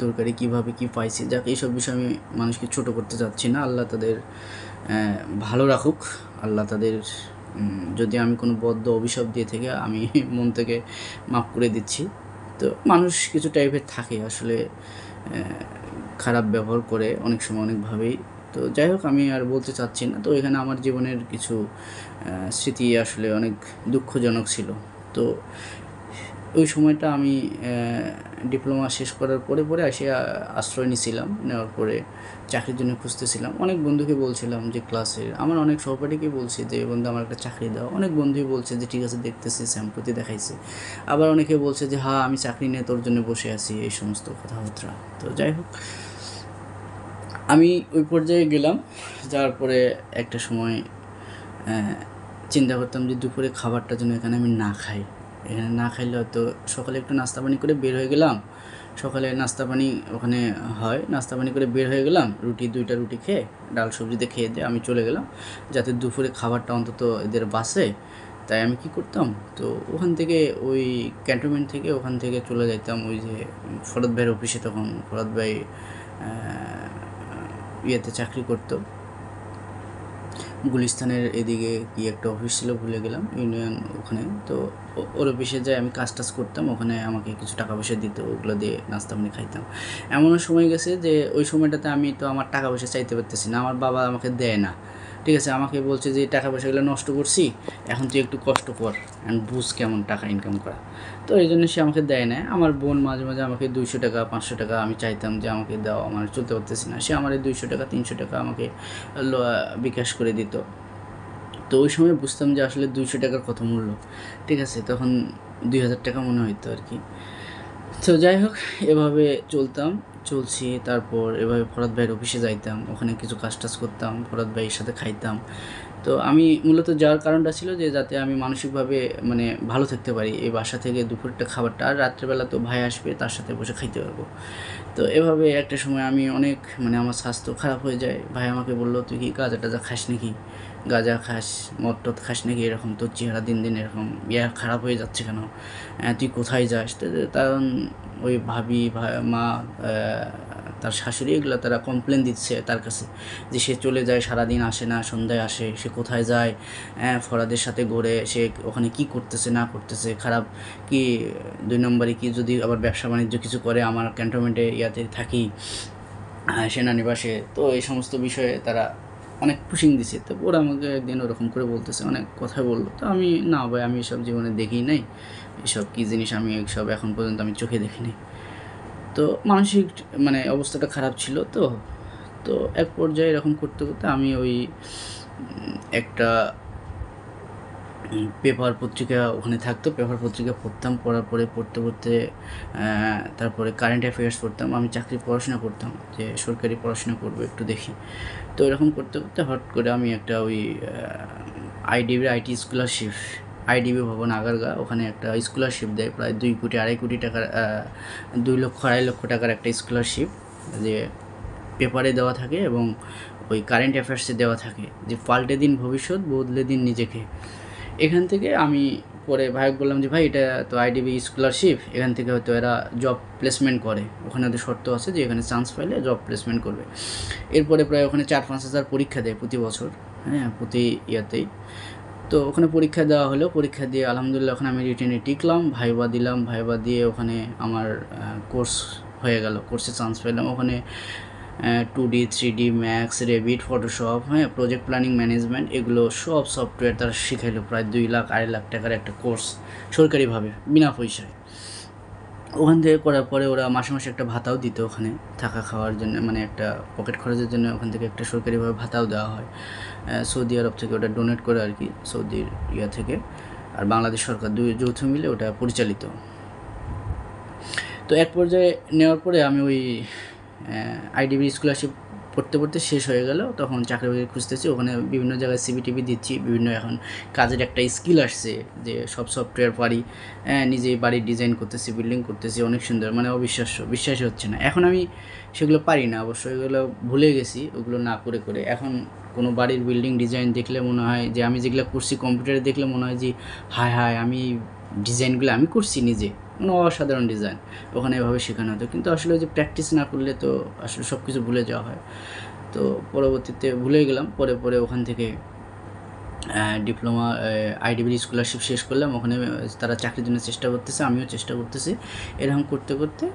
তরকারি কীভাবে কী পাইছি, যাক এইসব বিষয়ে আমি মানুষকে ছোটো করতে চাচ্ছি না। আল্লাহ তাদের ভালো রাখুক, আল্লাহ তাদের, যদি আমি কোনো বদ্ধ অভিশাপ দিয়ে থেকে আমি মন থেকে মাফ করে দিচ্ছি। তো মানুষ কিছু টাইপের থাকে আসলে, খারাপ ব্যবহার করে অনেক সময় অনেকভাবেই। তো যাই হোক, আমি আর বলতে চাচ্ছি না। তো এখানে আমার জীবনের কিছু স্মৃতি আসলে অনেক দুঃখজনক ছিল। তো ওই সময়টা আমি ডিপ্লোমা শেষ করার পরে এসে আশ্রয় নিয়েছিলাম। নেওয়ার পরে চাকরির জন্য খুঁজতেছিলাম। অনেক বন্ধুকে বলছিলাম যে ক্লাসের, আমার অনেক সহপাঠীকে বলছি যে বন্ধু আমার একটা চাকরি দাও। অনেক বন্ধুই বলছে যে ঠিক আছে দেখতেছি, স্যাম্পতি দেখাইছে। আবার অনেকে বলছে যে হ্যাঁ আমি চাকরি নিয়ে তোর জন্য বসে আছি, এই সমস্ত কথাবার্তা। তো যাই হোক, আমি ওই পর্যায়ে গেলাম। যাওয়ার পরে একটা সময় চিন্তা করতাম যে দুপুরে খাবারটা যেন এখানে আমি না খাই। এখানে না খাইলে হয়তো সকালে একটু নাস্তা পানি করে বের হয়ে গেলাম। সকালে নাস্তা পানি ওখানে হয়, নাস্তা পানি করে বের হয়ে গেলাম, দুইটা রুটি খেয়ে ডাল সবজিতে খেয়ে দিয়ে আমি চলে গেলাম, যাতে দুপুরে খাবারটা অন্তত এদের বাসে। তাই আমি কি করতাম, তো ওখান থেকে ওই ক্যান্টনমেন্ট থেকে ওখান থেকে চলে যাইতাম ওই যে ফরদ ভাইয়ের অফিসে। তখন ফরদ ভাই ইয়েতে চাকরি করতো, গুলিস্তানের এদিকে কি একটা অফিস ছিল, ভুলে গেলাম, ইউনিয়ন ওখানে। তো ওর অফিসে যাই আমি কাজ টাজ করতাম, ওখানে আমাকে কিছু টাকা পয়সা দিত, ওগুলো দিয়ে নাস্তা পানি খাইতাম। এমনও সময় গেছে যে ওই সময়টাতে আমি তো আমার টাকা পয়সা চাইতে পারতেছি না, আমার বাবা আমাকে দেয় না। ঠিক আছে, আমাকে বলছে যে টাকা পয়সাগুলো নষ্ট করছি, এখন তুই একটু কষ্ট কর অ্যান্ড বুঝ কেমন টাকা ইনকাম করা। তো এই জন্য সে আমাকে দেয় না। আমার বোন মাঝে মাঝে আমাকে 200 টাকা 500 টাকা, আমি চাইতাম যে আমাকে দাও, আমার চলতে পারতেছি না, সে আমার এই 200 টাকা 300 টাকা আমাকে বিকাশ করে দিত। তো ওই সময় বুঝতাম যে আসলে 200 টাকার কত মূল্য। ঠিক আছে, তখন 2000 টাকা মনে হইতো আর কি। তো যাই হোক, এভাবে চলছি। তারপর এভাবে ফরহাদ ভাইয়ের অফিসে যাইতাম, ওখানে কিছু কাজ টাজ করতাম, ফরহাদ ভাইয়ের সাথে খাইতাম। তো আমি মূলত যাওয়ার কারণটা ছিল যে যাতে আমি মানসিকভাবে মানে ভালো থাকতে পারি, এই বাসা থেকে দুপুরটা খাবারটা, আর রাত্রেবেলা তো ভাই আসবে, তার সাথে বসে খাইতে পারবো। তো এভাবে একটা সময় আমি অনেক মানে আমার স্বাস্থ্য খারাপ হয়ে যায়। ভাই আমাকে বললো, তুই কি গাঁজা টাজা খাস নাকি, গাঁজা খাস, মদ টদ খাস নাকি, এরকম তোর চেহারা দিন দিন এরকম খারাপ হয়ে যাচ্ছে কেন, তুই কোথায় যাস? তো কারণ ওই ভাবি মা তার শাশুড়ি এগুলো তারা কমপ্লেন দিচ্ছে তার কাছে যে সে চলে যায়, সারাদিন আসে না, সন্ধ্যায় আসে, সে কোথায় যায়, ফরাদের সাথে ঘোরে, সে ওখানে কি করতেছে না করতেছে, খারাপ কি 2 নম্বরে কি যদি আবার ব্যবসা বাণিজ্য কিছু করে, আমার ক্যান্টনমেন্টে ইয়াতে থাকি সেনানিবাসে। তো এই সমস্ত বিষয়ে তারা অনেক পুশিং দিছে। তো ওরা আমাকে একদিন ওরকম করে বলতেছে, অনেক কথা বললো। তো আমি না ভাই, আমি এসব জীবনে দেখি নাই, এসব কী জিনিস আমি এসব এখন পর্যন্ত আমি চোখে দেখিনি। তো মানসিক মানে অবস্থাটা খারাপ ছিল। তো তো এক পর্যায়ে এরকম করতে করতে আমি ওই একটা পেপার পত্রিকা ওখানে থাকতো, পেপার পত্রিকা পড়তাম, পড়ার পরে পড়তে তারপরে কারেন্ট অ্যাফেয়ার্স পড়তাম। আমি চাকরির পড়াশোনা করতাম, যে সরকারি পড়াশোনা করবো একটু দেখি। তো এরকম করতে করতে হট করে আমি একটা ওই আইটি স্কলারশিপ, আইডিবি ভবন আগারগা, ওখানে একটা স্কলারশিপ দেয় প্রায় 2 কোটি 2.5 কোটি টাকার, 2 লক্ষ 2.5 লক্ষ টাকার একটা স্কলারশিপ, যে পেপারে দেওয়া থাকে এবং ওই কারেন্ট অ্যাফেয়ার্সে দেওয়া থাকে, যে পাল্টে দিন ভবিষ্যৎ, বদলে দিন নিজেকে। এখান থেকে আমি পরে ভাইকে বললাম যে ভাই এটা তো আইডিবি স্কলারশিপ, এখান থেকে হয়তো এরা জব প্লেসমেন্ট করে, ওখানে ওদের শর্ত আছে যে এখানে চান্স পাইলে জব প্লেসমেন্ট করবে। এরপরে প্রায় ওখানে 4-5 হাজার পরীক্ষা দেয় প্রতি বছর, প্রতি ইয়াতেই। তো ওখানে পরীক্ষা দেওয়া হলো, পরীক্ষা দিয়ে আলহামদুলিল্লাহ ওখানে আমি রিটেনে টিকলাম, ভাইবা দিলাম, ভাইবা দিয়ে ওখানে আমার কোর্স হয়ে গেল, কোর্সে চান্স পেলাম। ওখানে 2D 3D max, Revit, Photoshop, project planning management, এগুলো সব সফটওয়্যার তারা শিখাইলো। প্রায় 2 লাখ 2.5 লাখ টাকার একটা কোর্স, সরকারিভাবে বিনা পয়সায়। ওখান থেকে করার পরে ওরা মাসে মাসে একটা ভাতাও দিত, ওখানে থাকা খাওয়ার জন্য, মানে একটা পকেট খরচের জন্য ওখান থেকে একটা সরকারিভাবে ভাতাও দেওয়া হয়। সৌদি আরব থেকে ওটা ডোনেট করে আর কি, সৌদির থেকে, আর বাংলাদেশ সরকার যৌথ মিলে ওটা পরিচালিত। তো এক পর্যায়ে নেওয়ার পরে আমি ওই আইডিবি স্কলারশিপ পড়তে শেষ হয়ে গেল, তখন চাকরি বাকরি খুঁজতেছি, ওখানে বিভিন্ন জায়গায় সিভি দিচ্ছি, বিভিন্ন এখন কাজের একটা স্কিল আসছে যে সব সফটওয়্যার পারি, নিজেই বাড়ির ডিজাইন করতেছি, বিল্ডিং করতেছি, অনেক সুন্দর, মানে বিশ্বাসই হচ্ছে না। এখন আমি সেগুলো পারি না, অবশ্যই এগুলো ভুলে গেছি, ওগুলো না করে করে এখন কোনো বাড়ির বিল্ডিং ডিজাইন দেখলে মনে হয় যে আমি যেগুলো করছি কম্পিউটারে দেখলে মনে হয় যে হায় আমি ডিজাইনগুলো আমি করছি নিজে, মানে অসাধারণ ডিজাইন। ওখানে এভাবে শেখানো হতো, কিন্তু আসলে যে প্র্যাকটিস না করলে তো আসলে সব কিছু ভুলে যাওয়া হয়। তো পরবর্তীতে ভুলে গেলাম। পরে ওখান থেকে ডিপ্লোমা আইডিবির স্কলারশিপ শেষ করলাম, ওখানে তারা চাকরির জন্য চেষ্টা করতেছে, আমিও চেষ্টা করতেছি। এরকম করতে করতে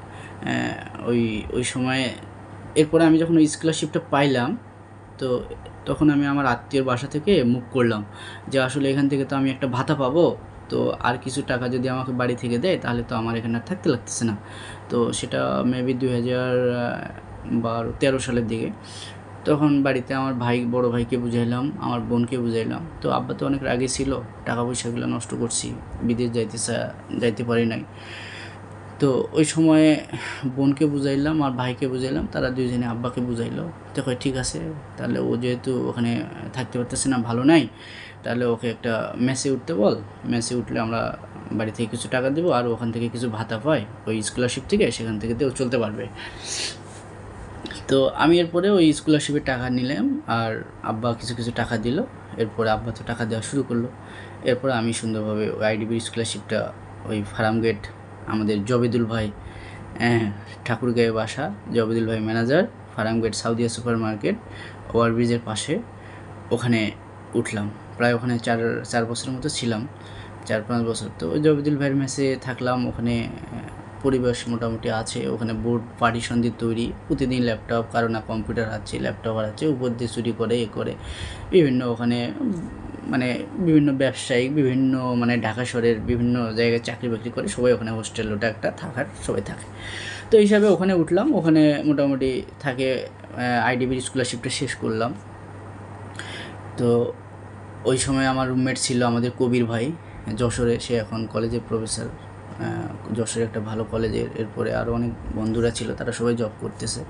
ওই সময়ে এরপরে আমি যখন ওই স্কলারশিপটা পাইলাম, তো তখন আমি আমার আত্মীয়র বাসা থেকে মুভ করলাম যে আসলে এখান থেকে তো আমি একটা ভাতা পাবো, তো আর কিছু টাকা যদি আমাকে বাড়ি থেকে দেয় তাহলে তো আমার এখানে আর থাকতে লাগতেছে না। তো সেটা মেবি 2012-13 সালের দিকে। তখন বাড়িতে আমার বড় ভাইকে বুঝাইলাম, আমার বোনকে বুঝাইলাম। তো আব্বা তো অনেক রাগে ছিল, টাকা পয়সাগুলো নষ্ট করছি, বিদেশ যাইতে পারি নাই। তো ওই সময়ে বোনকে বুঝাইলাম আর ভাইকে বুঝাইলাম, তারা দুইজনে আব্বাকে বুঝাইলো। তো কয় ঠিক আছে, তাহলে ও যেহেতু ওখানে থাকতে পারতেছে না, ভালো নাই, তাহলে ওকে একটা মেসে উঠতে বল। মেসে উঠলে আমরা বাড়ি থেকে কিছু টাকা দেবো, আর ওখান থেকে কিছু ভাতা পাই ওই স্কলারশিপ থেকে, সেখান থেকে ও চলতে পারবে। তো আমি এরপরে ওই স্কলারশিপের টাকা নিলাম, আর আব্বা কিছু কিছু টাকা দিল। এরপরে আব্বা তো টাকা দেওয়া শুরু করলো। এরপরে আমি সুন্দরভাবে ওই আইডিবির স্কলারশিপটা ওই ফার্মগেট, আমাদের জবেদুল ভাই, ঠাকুরগাঁয়ে বাসা, জবেদুল ভাই manager, Farmgate Saudia super market, ওভারব্রিজের পাশে, ওখানে উঠলাম। প্রায় ওখানে 4 বছরের মতো ছিলাম, 4-5 বছর। তো ওই জবেদুল ভাইয়ের মেসে থাকলাম। ওখানে পরিবেশ মোটামুটি আছে, ওখানে বোর্ড পার্টিশন দিয়ে তৈরি, প্রতিদিন ল্যাপটপ, কারো না কম্পিউটার আছে, ল্যাপটপ আছে, উপর দিয়ে চুরি করে করে বিভিন্ন ওখানে মানে বিভিন্ন ব্যবসায়িক, বিভিন্ন মানে ঢাকা শহরের বিভিন্ন জায়গায় চাকরি বাকরি করে সবাই ওখানে, হোস্টেল ওটা একটা থাকার, সবাই থাকে। তো হিসাবে ওখানে উঠলাম, ওখানে মোটামুটি থাকে আইডিবির স্কলারশিপটা শেষ করলাম। তো ওই সময় আমার রুমমেট ছিল আমাদের কবির ভাই, যশোরে, সে এখন কলেজের প্রফেসর, যশোরে একটা ভালো কলেজের। এরপরে আরও অনেক বন্ধুরা ছিল, তারা সবাই জব করতেছে।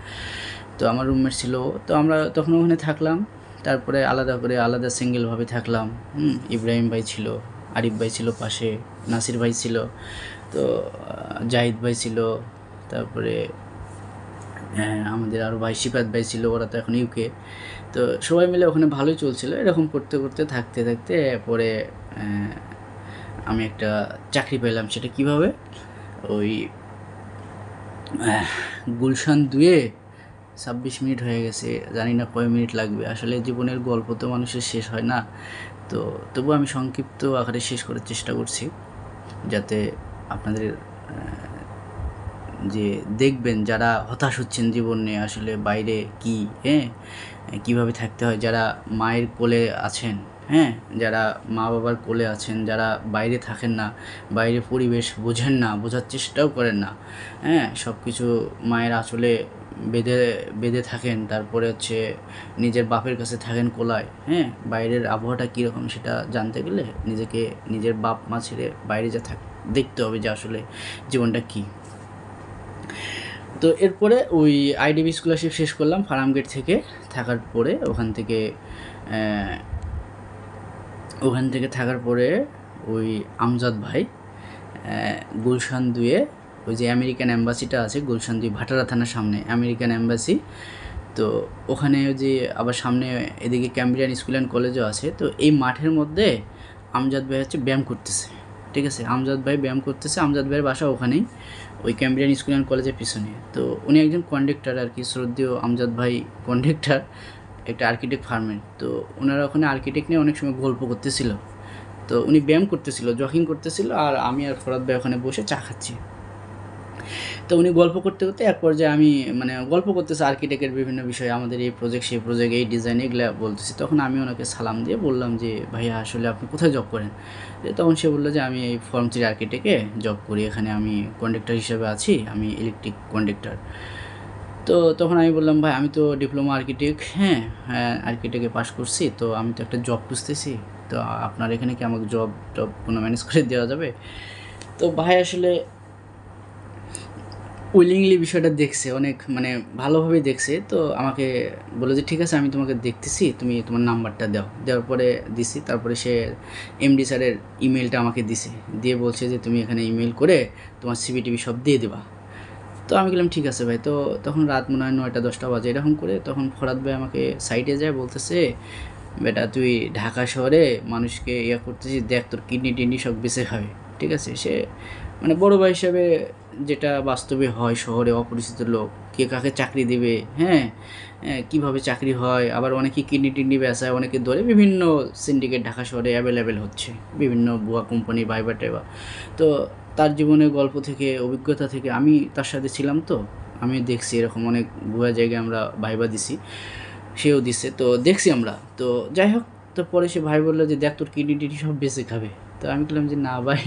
তো আমার রুমমেট ছিল, তো আমরা তখন ওখানে থাকলাম। তারপরে আলাদা সিঙ্গেলভাবে থাকলাম। ইব্রাহিম ভাই ছিল, আরিফ ভাই ছিল পাশে, নাসির ভাই ছিল, তো জাহিদ ভাই ছিল, তারপরে আমাদের আরও ভাই শিপাত ভাই ছিল, ওরা তো এখন ইউকে। তো সবাই মিলে ওখানে ভালোই চলছিল। এরকম করতে করতে থাকতে পরে আমি একটা চাকরি পেলাম। সেটা কিভাবে, ওই গুলশান 2-এ 26 মিনিট হয়ে গেছে, জানি না কয় মিনিট লাগবে। আসলে জীবনের গল্প তো মানুষের শেষ হয় না, তো তবু আমি সংক্ষিপ্ত আকারে শেষ করার চেষ্টা করছি, যাতে আপনাদের যে দেখবেন যারা হতাশ হচ্ছেন জীবন নিয়ে, আসলে বাইরে কি, কীভাবে থাকতে হয়, যারা মায়ের কোলে আছেন, যারা মা বাবার কোলে আছেন, যারা বাইরে থাকেন না, বাইরে পরিবেশ বোঝেন না, বোঝার চেষ্টাও করেন না, সব কিছু মায়ের আঁচলে বেঁধে থাকেন, তারপরে হচ্ছে নিজের বাপের কাছে থাকেন কোলায়, বাইরের আবহাওয়াটা কীরকম সেটা জানতে গেলে নিজেকে নিজের বাপ মা ছেড়ে বাইরে দেখতে হবে যে আসলে জীবনটা কী। তো এরপরে ওই আইডিবি স্কলারশিপ শেষ করলাম ফার্মগেট থেকে। থাকার পরে থাকার পরে ওই আমজাদ ভাই গুলশান 2-এ ওই যে আমেরিকান অ্যাম্বাসিটা আছে, গুলশান 2 ভাটারা থানার সামনে আমেরিকান অ্যাম্বাসি। তো ওখানে যে আবার সামনে এদিকে ক্যাম্ব্রিয়ান স্কুল অ্যান্ড কলেজও আছে। তো এই মাঠের মধ্যে আমজাদ ভাই হচ্ছে ব্যায়াম করতেছে, ঠিক আছে, আমজাদ ভাই ব্যায়াম করতেছে। আমজাদ ভাইয়ের বাসা ওখানেই, ওই ক্যাম্ব্রিয়ান স্কুল অ্যান্ড কলেজের পিছনে। তো উনি একজন কন্ডাক্টর আর কি, শ্রদ্ধেয় আমজাদ ভাই কন্ডাক্টর একটা আর্কিটেক্ট ফার্মের। তো ওনারা ওখানে আর্কিটেক্ট নিয়ে অনেক সময় গল্প করতেছিল। তো উনি ব্যায়াম করতেছিল, জগিং করতেছিল, আর আমি আর ফরাদ ভাই ওখানে বসে চা খাচ্ছি। তো উনি গল্প করতে করতে এক পর্যায়ে আমি মানে গল্প করতেছি আর্কিটেক্টের বিভিন্ন বিষয়ে, আমাদের এই প্রজেক্ট সেই প্রজেক্ট, এই ডিজাইন, এগুলো বলতেছি। তখন আমি ওনাকে সালাম দিয়ে বললাম যে ভাইয়া আসলে আপনি কোথায় জব করেন। তখন সে বললো যে আমি এই ফর্ম 3 আর্কিটেক্টে জব করি, এখানে আমি কন্ডাক্টর হিসেবে আছি, আমি ইলেকট্রিক কন্ডাক্টর। তো তখন আমি বললাম ভাই আমি তো ডিপ্লোমা আর্কিটেক্ট, আর্কিটেক্টে পাস করছি, তো আমি তো একটা জব খুঁজতেছি, তো আপনার এখানে কি আমাকে জব কোনো ম্যানেজ করে দেওয়া যাবে। তো ভাই আসলে উইলিংলি বিষয়টা দেখছে, অনেক মানে ভালোভাবেই দেখছে। তো আমাকে বলে যে ঠিক আছে আমি তোমাকে দেখতেছি, তুমি তোমার নাম্বারটা দাও। দেওয়ার পরে দিছি, তারপরে সে এমডি স্যারের ইমেলটা আমাকে দিছে, দিয়ে বলছে যে তুমি এখানে ইমেল করে তোমার সিভি টিভি সব দিয়ে দেবা। তো আমি বললাম ঠিক আছে ভাই। তো তখন রাত মনে হয় 9টা-10টা বাজে এরকম করে। তখন ফরাদ ভাই আমাকে সাইডে যায়, বলতেছে বেটা তুই ঢাকা শহরে মানুষকে করতেছিস, দেখ তোর কিডনি টিডনি সব বেঁচে খাবে, ঠিক আছে। সে মানে বড় ভাই হিসাবে যেটা বাস্তবে হয়, শহরে অপরিচিত লোক কে কাকে চাকরি দেবে, কীভাবে চাকরি হয়, আবার অনেকে কিডনি টিডনি বেচায়, অনেকে ধরে, বিভিন্ন সিন্ডিকেট ঢাকা শহরে অ্যাভেলেবেল হচ্ছে, বিভিন্ন ভুয়া কোম্পানি, ভাইবা টাইবা। তো তার জীবনের গল্প থেকে, অভিজ্ঞতা থেকে, আমি তার সাথে ছিলাম, তো আমি দেখছি এরকম অনেক ভুয়া জায়গায় আমরা ভাইবা দিছি, সেও দিছে, তো দেখছি আমরা। তো যাই হোক, তো পরে সে ভাই বললো যে দেখ তোর কিডনি টিডনি সব বেঁচে খাবে। তো তো আমি বললাম যে না ভাই,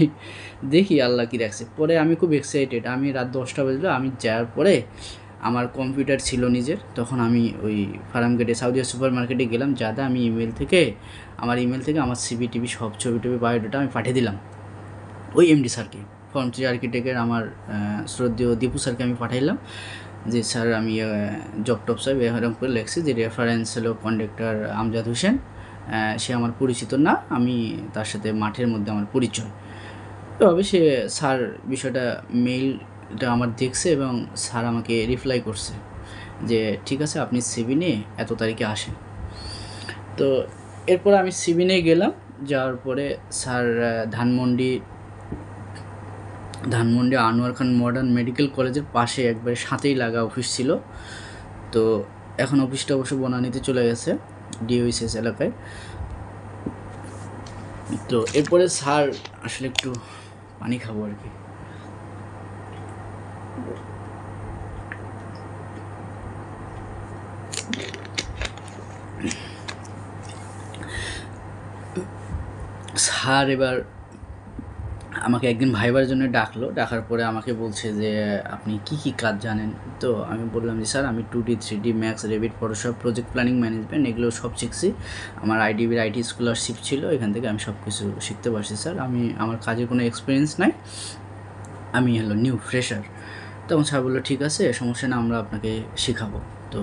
দেখি আল্লাহ কী রাখছে। পরে আমি খুব এক্সাইটেড, আমি রাত 10টা বাজলো, আমি যাওয়ার পরে আমার কম্পিউটার ছিল নিজের, তখন আমি ওই ফার্মগেটে সাউদিয়া সুপার মার্কেটে গেলাম, যাতে আমি ইমেল থেকে আমার সিভি টিভি সব ছবি টবি বায়োডাটা আমি পাঠিয়ে দিলাম ওই এমডি স্যারকে, ফর্ম 3 আর্কিটেক্টের আমার শ্রদ্ধেয় দীপু স্যারকে আমি পাঠাইলাম যে স্যার আমি জব টপ সাহেব এরকম করে লেখছি যে রেফারেন্স হলো কন্ডাক্টর আমজাদ হোসেন, সে আমার পরিচিত না, আমি তার সাথে মাঠের মধ্যে আমার পরিচয়। তবে সে স্যার বিষয়টা মেইলটা আমার দেখছে এবং স্যার আমাকে রিপ্লাই করছে যে ঠিক আছে আপনি সিভি নিয়ে এত তারিখে আসেন। তো এরপর আমি সিভি নিয়ে গেলাম, যাওয়ার পরে স্যার ধানমন্ডি আনোয়ার খান মডার্ন মেডিকেল কলেজের পাশে একবারে সাথেই লাগা অফিস ছিল। তো এখন অফিসটা অবশ্য বনানীতে চলে গেছে, ডিওএসএস এলাকায়। তো এরপরে স্যার আসলে একটু পানি খাবো আর কি। স্যার এবার আমাকে একদিন ভাইবার জন্য ডাকার পরে আমাকে বলছে যে আপনি কি কি কাজ জানেন। তো আমি বললাম যে স্যার আমি 2D 3D max, Revit, Photoshop, project planning, management এগুলো সব শিখছি। আমার আইডিবির আইটি স্কলারশিপ ছিল, এখান থেকে আমি সব কিছু শিখতে পারছি স্যার। আমার কাজের কোনো এক্সপিরিয়েন্স নাই, আমি হলো নিউ ফ্রেশার। তখন স্যার বললো ঠিক আছে, সমস্যা না, আমরা আপনাকে শেখাবো। তো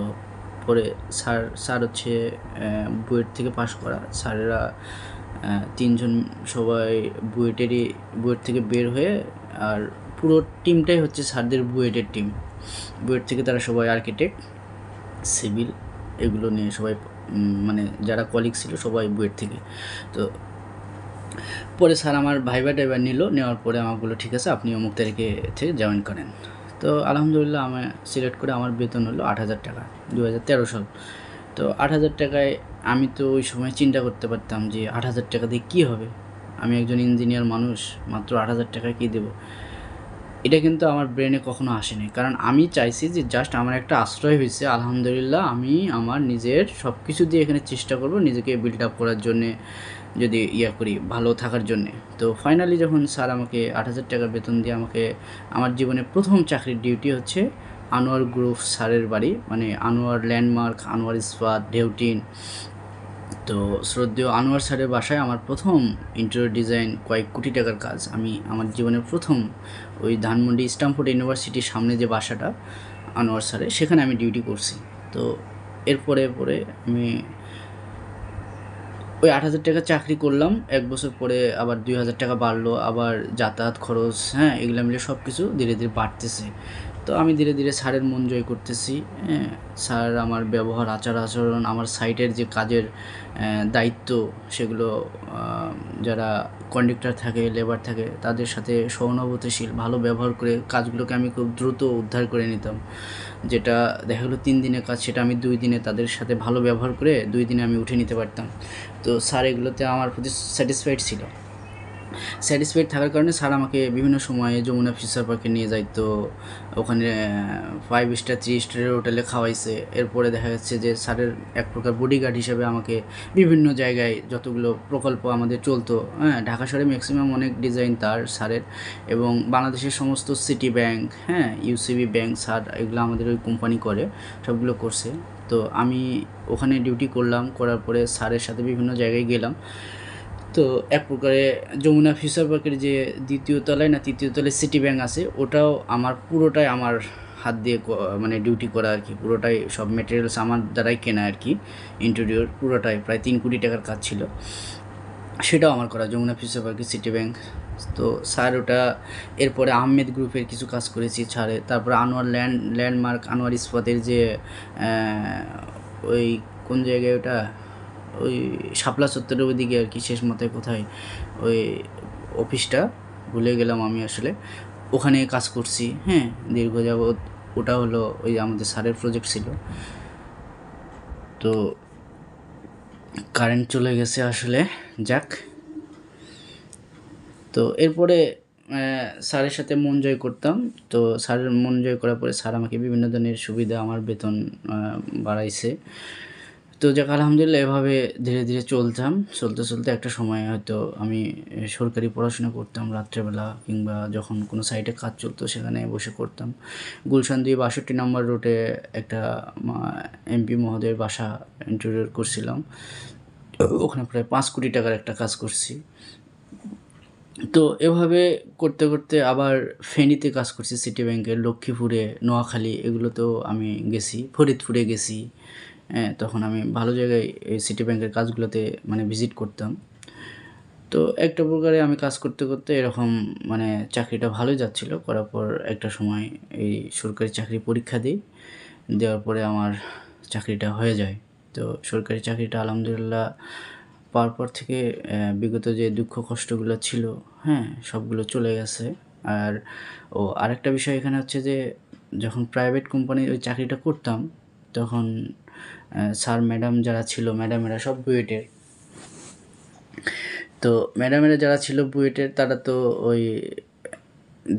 পরে স্যার হচ্ছে বুয়েট থেকে পাশ করা স্যারেরা 3জন সবাই বুয়েট থেকে বের হয়ে, আর পুরো টিমটাই হচ্ছে স্যারদের বুয়েটের টিম। বুয়েট থেকে তারা সবাই আর্কিটেক্ট, সিভিল এগুলো নিয়ে সবাই, মানে যারা কলিগ ছিল সবাই বুয়েট থেকে। তো পরে স্যার আমার ভাইবা টাইবা নেওয়ার পরে আমাকে বললো ঠিক আছে আপনি অমুক তারিখে থেকে জয়েন করেন। তো আলহামদুলিল্লাহ আমি সিলেক্ট করে আমার বেতন হলো 8,000 টাকা, 2013 সাল। তো 8,000 টাকায় আমি তো ওই সময় চিন্তা করতে পারতাম যে 8,000 টাকা দিয়ে কী হবে, আমি একজন ইঞ্জিনিয়ার মানুষ, মাত্র 8,000 টাকা কী দেবো। এটা কিন্তু আমার ব্রেনে কখনো আসেনি, কারণ আমি চাইছি যে জাস্ট আমার একটা আশ্রয় হয়েছে, আলহামদুলিল্লাহ আমি আমার নিজের সব কিছু দিয়ে এখানে চেষ্টা করব নিজেকে বিল্ড আপ করার জন্যে, যদি করি ভালো থাকার জন্যে। তো ফাইনালি যখন স্যার আমাকে 8,000 টাকা বেতন দিয়ে আমাকে, আমার জীবনে প্রথম চাকরির ডিউটি হচ্ছে আনোয়ার গ্রুপ স্যারের বাড়ি, মানে আনোয়ার ল্যান্ডমার্ক, আনোয়ার ইস্পাত, ঢেউটিন। তো শ্রদ্ধেয় আনোয়ার স্যারের বাসায় আমার প্রথম ইন্টেরিয়র ডিজাইন, কয়েক কোটি টাকার কাজ। আমি আমার জীবনের প্রথম ওই ধানমন্ডি স্ট্যামফোর্ড ইউনিভার্সিটির সামনে যে বাসাটা আনোয়ার স্যারের, সেখানে আমি ডিউটি করছি। তো এরপরে আমি ওই 8,000 টাকা চাকরি করলাম, 1 বছর পরে আবার 2,000 টাকা বাড়লো, আবার যাতায়াত খরচ, এগুলো মিলে সব কিছু ধীরে ধীরে বাড়তেছে। তো আমি ধীরে ধীরে স্যারের মন জয় করতেছি। স্যার আমার ব্যবহার, আচরণ, আমার সাইটের যে কাজের দায়িত্ব, সেগুলো যারা কন্ডাক্টর থাকে, লেবার থাকে, তাদের সাথে সহানুভূতিশীল ভালো ব্যবহার করে কাজগুলোকে আমি খুব দ্রুত উদ্ধার করে নিতাম। যেটা দেখা গেলো 3 দিনের কাজ, সেটা আমি 2 দিনে তাদের সাথে ভালো ব্যবহার করে 2 দিনে আমি উঠে নিতে পারতাম। তো স্যার এগুলোতে আমার প্রতি স্যাটিসফাইড ছিল। স্যাটিসফাইড থাকার কারণে স্যার আমাকে বিভিন্ন সময়ে যমুনা ফিউচার পার্কে নিয়ে যাইতো, ওখানে 5 স্টার 3 স্টারের হোটেলে খাওয়াইছে। এরপরে দেখা যাচ্ছে যে স্যারের এক প্রকার বডিগার্ড হিসেবে আমাকে বিভিন্ন জায়গায় যতগুলো প্রকল্প আমাদের চলতো, ঢাকা শহরে ম্যাক্সিমাম অনেক ডিজাইন তার স্যারের, এবং বাংলাদেশের সমস্ত city bank, UCB bank, sir এগুলো আমাদের ওই কোম্পানি করে, সবগুলো করছে। তো আমি ওখানে ডিউটি করার পরে স্যারের সাথে বিভিন্ন জায়গায় গেলাম। তো এক প্রকারে যমুনা ফিউচার পার্কের যে 2য় তলায় না 3য় তলায় সিটি ব্যাংক আছে, ওটাও পুরোটাই আমার হাত দিয়ে মানে ডিউটি করা আর কি, পুরোটাই সব মেটেরিয়ালস আমার দ্বারাই কেনা আর কি, ইন্টেরিয়র পুরোটাই প্রায় 3 কোটি টাকার কাজ ছিল, সেটাও আমার করা, যমুনা ফিউচার পার্কের সিটি ব্যাংক। তো স্যার ওটা, এরপরে আহমেদ গ্রুপের কিছু কাজ করেছি স্যারে, তারপরে আনোয়ার ল্যান্ডমার্ক, আনোয়ার ইস্পাতের যে ওই কোন জায়গায় ওটা, ওই শাপলা চত্বরের ওইদিকে আর কি, শেষ মাথায় কোথায় ওই অফিসটা ভুলে গেলাম আমি আসলে, ওখানে কাজ করছি দীর্ঘ যাবৎ। ওটা হলো ওই আমাদের স্যারের প্রজেক্ট ছিল। তো কারেন্ট চলে গেছে আসলে, যাক। তো এরপরে স্যারের সাথে মন জয় করতাম। তো স্যারের মন জয় করার পরে স্যার আমাকে বিভিন্ন ধরনের সুবিধা, আমার বেতন বাড়াইছে। তো যাক আলহামদুলিল্লাহ এভাবে ধীরে, ধীরে চলতে, চলতে একটা সময় হয়তো আমি সরকারি পড়াশোনা করতাম রাত্রেবেলা কিংবা যখন কোনো সাইটে কাজ চলতো সেখানে বসে করতাম। গুলশান ২ ৬২ নম্বর রোডে একটা এমপি মহোদয়ের বাসা ইন্টেরিয়র করছিলাম। ওখানে প্রায় ৫ কোটি টাকার একটা কাজ করছি। তো এভাবে করতে, করতে আবার ফেনীতে কাজ করছি সিটি ব্যাংকের, লক্ষ্মীপুরে, নোয়াখালী এগুলোতেও আমি গেছি, ফরিদপুরে গেছি। তখন আমি ভালো জায়গায় এই সিটি ব্যাংকের কাজগুলোতে মানে ভিজিট করতাম। তো একটা প্রকারে আমি কাজ করতে, করতে এরকম মানে চাকরিটা ভালোই যাচ্ছিল। করার পর একটা সময় এই সরকারি চাকরির পরীক্ষা দিই। দেওয়ার পরে আমার চাকরিটা হয়ে যায়। তো সরকারি চাকরিটা আলহামদুলিল্লাহ পাওয়ার পর থেকে বিগত যে দুঃখ কষ্টগুলো ছিল, হ্যাঁ? সবগুলো চলে গেছে। আর আরেকটা বিষয় এখানে হচ্ছে যে যখন প্রাইভেট কোম্পানির ওই চাকরিটা করতাম, তখন স্যার ম্যাডাম যারা ছিল, ম্যাডামেরা সব বুয়েটের। তো ম্যাডামেরা যারা ছিল বুয়েটের তারা তো ওই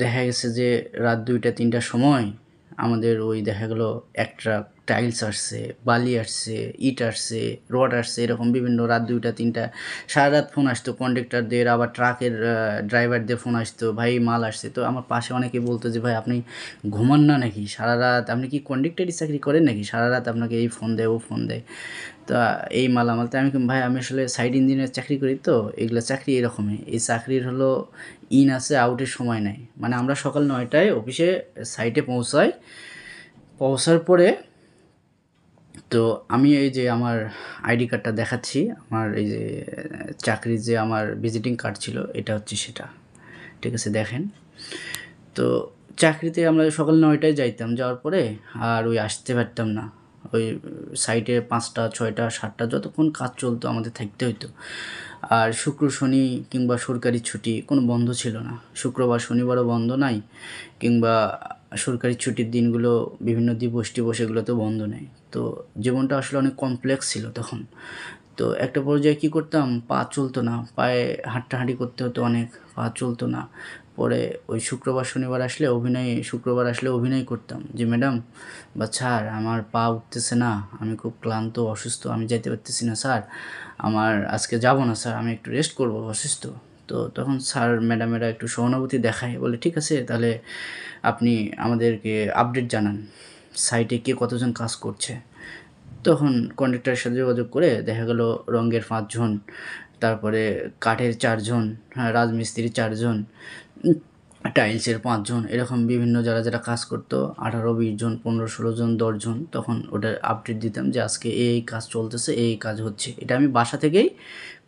দেখা গেছে যে রাত ২টা-৩টার সময় আমাদের ওই দেখা গেল এক ট্রাক টাইলস আসছে, বালি আসছে, ইট আসছে, রড আসছে, এরকম বিভিন্ন রাত ২টা-৩টা সারা রাত ফোন আসতো কন্ডাক্টরদের, আবার ট্রাকের ড্রাইভারদের ফোন আসতো, ভাই মাল আসছে। তো আমার পাশে অনেকে বলতো যে ভাই আপনি ঘুমান না নাকি সারা রাত, আপনি কি কন্ডাক্টরি চাকরি করেন নাকি সারা রাত আপনাকে এই ফোন দেয় ও ফোন দেয়, তা এই মালামাল। তো আমি ভাই আমি আসলে সাইড ইঞ্জিনিয়ার চাকরি করি, তো এগুলো চাকরি এরকমই, এই চাকরির হলো ইন আছে আউটের সময় নাই। মানে আমরা সকাল ৯টায় অফিসে সাইটে পৌঁছার পরে তো আমি এই যে আমার আইডি কার্ডটা দেখাচ্ছি, আমার এই যে চাকরির যে আমার ভিজিটিং কার্ড ছিল এটা হচ্ছে সেটা, ঠিক আছে দেখেন। তো চাকরিতে আমরা সকাল ৯টায় যাইতাম, যাওয়ার পরে আর ওই আসতে পারতাম না। ওই সাইটে ৫টা ৬টা ৭টা যতক্ষণ কাজ চলতো আমাদের থাকতে হইতো। আর শুক্র শনি কিংবা সরকারি ছুটি কোনো বন্ধ ছিল না, শুক্রবার শনিবারও বন্ধ নাই, কিংবা সরকারি ছুটির দিনগুলো বিভিন্ন দিবস টিবস এগুলোতেও বন্ধ নেই। তো জীবনটা আসলে অনেক কমপ্লেক্স ছিল তখন। তো একটা পর্যায়ে কী করতাম, পা চলতো না, পায়ে হাঁটাহাঁটি করতে হতো অনেক, পা চলতো না। পরে ওই শুক্রবার আসলে অভিনয় করতাম যে ম্যাডাম বা স্যার আমার পা উঠতেছে না, আমি খুব ক্লান্ত অসুস্থ, আমি যাইতে পারতেছি না স্যার, আমার আজকে যাব না স্যার, আমি একটু রেস্ট করব, অসুস্থ। তো তখন স্যার ম্যাডামেরা একটু সহানুভূতি দেখায়, বলে ঠিক আছে তাহলে আপনি আমাদেরকে আপডেট জানান সাইটে কে কতজন কাজ করছে। তখন কন্ডাক্টরের সাথে যোগাযোগ করে দেখা গেল রঙের ৫ জন, তারপরে কাঠের ৪ জন, হ্যাঁ রাজমিস্ত্রির ৪ জন, টাইলসের ৫ জন, এরকম বিভিন্ন যারা কাজ করতো ১৮-২০ জন, ১৫-১৬ জন, ১০ জন, তখন ওটার আপডেট দিতাম যে আজকে এই কাজ চলতেছে, এই কাজ হচ্ছে। এটা আমি বাসা থেকেই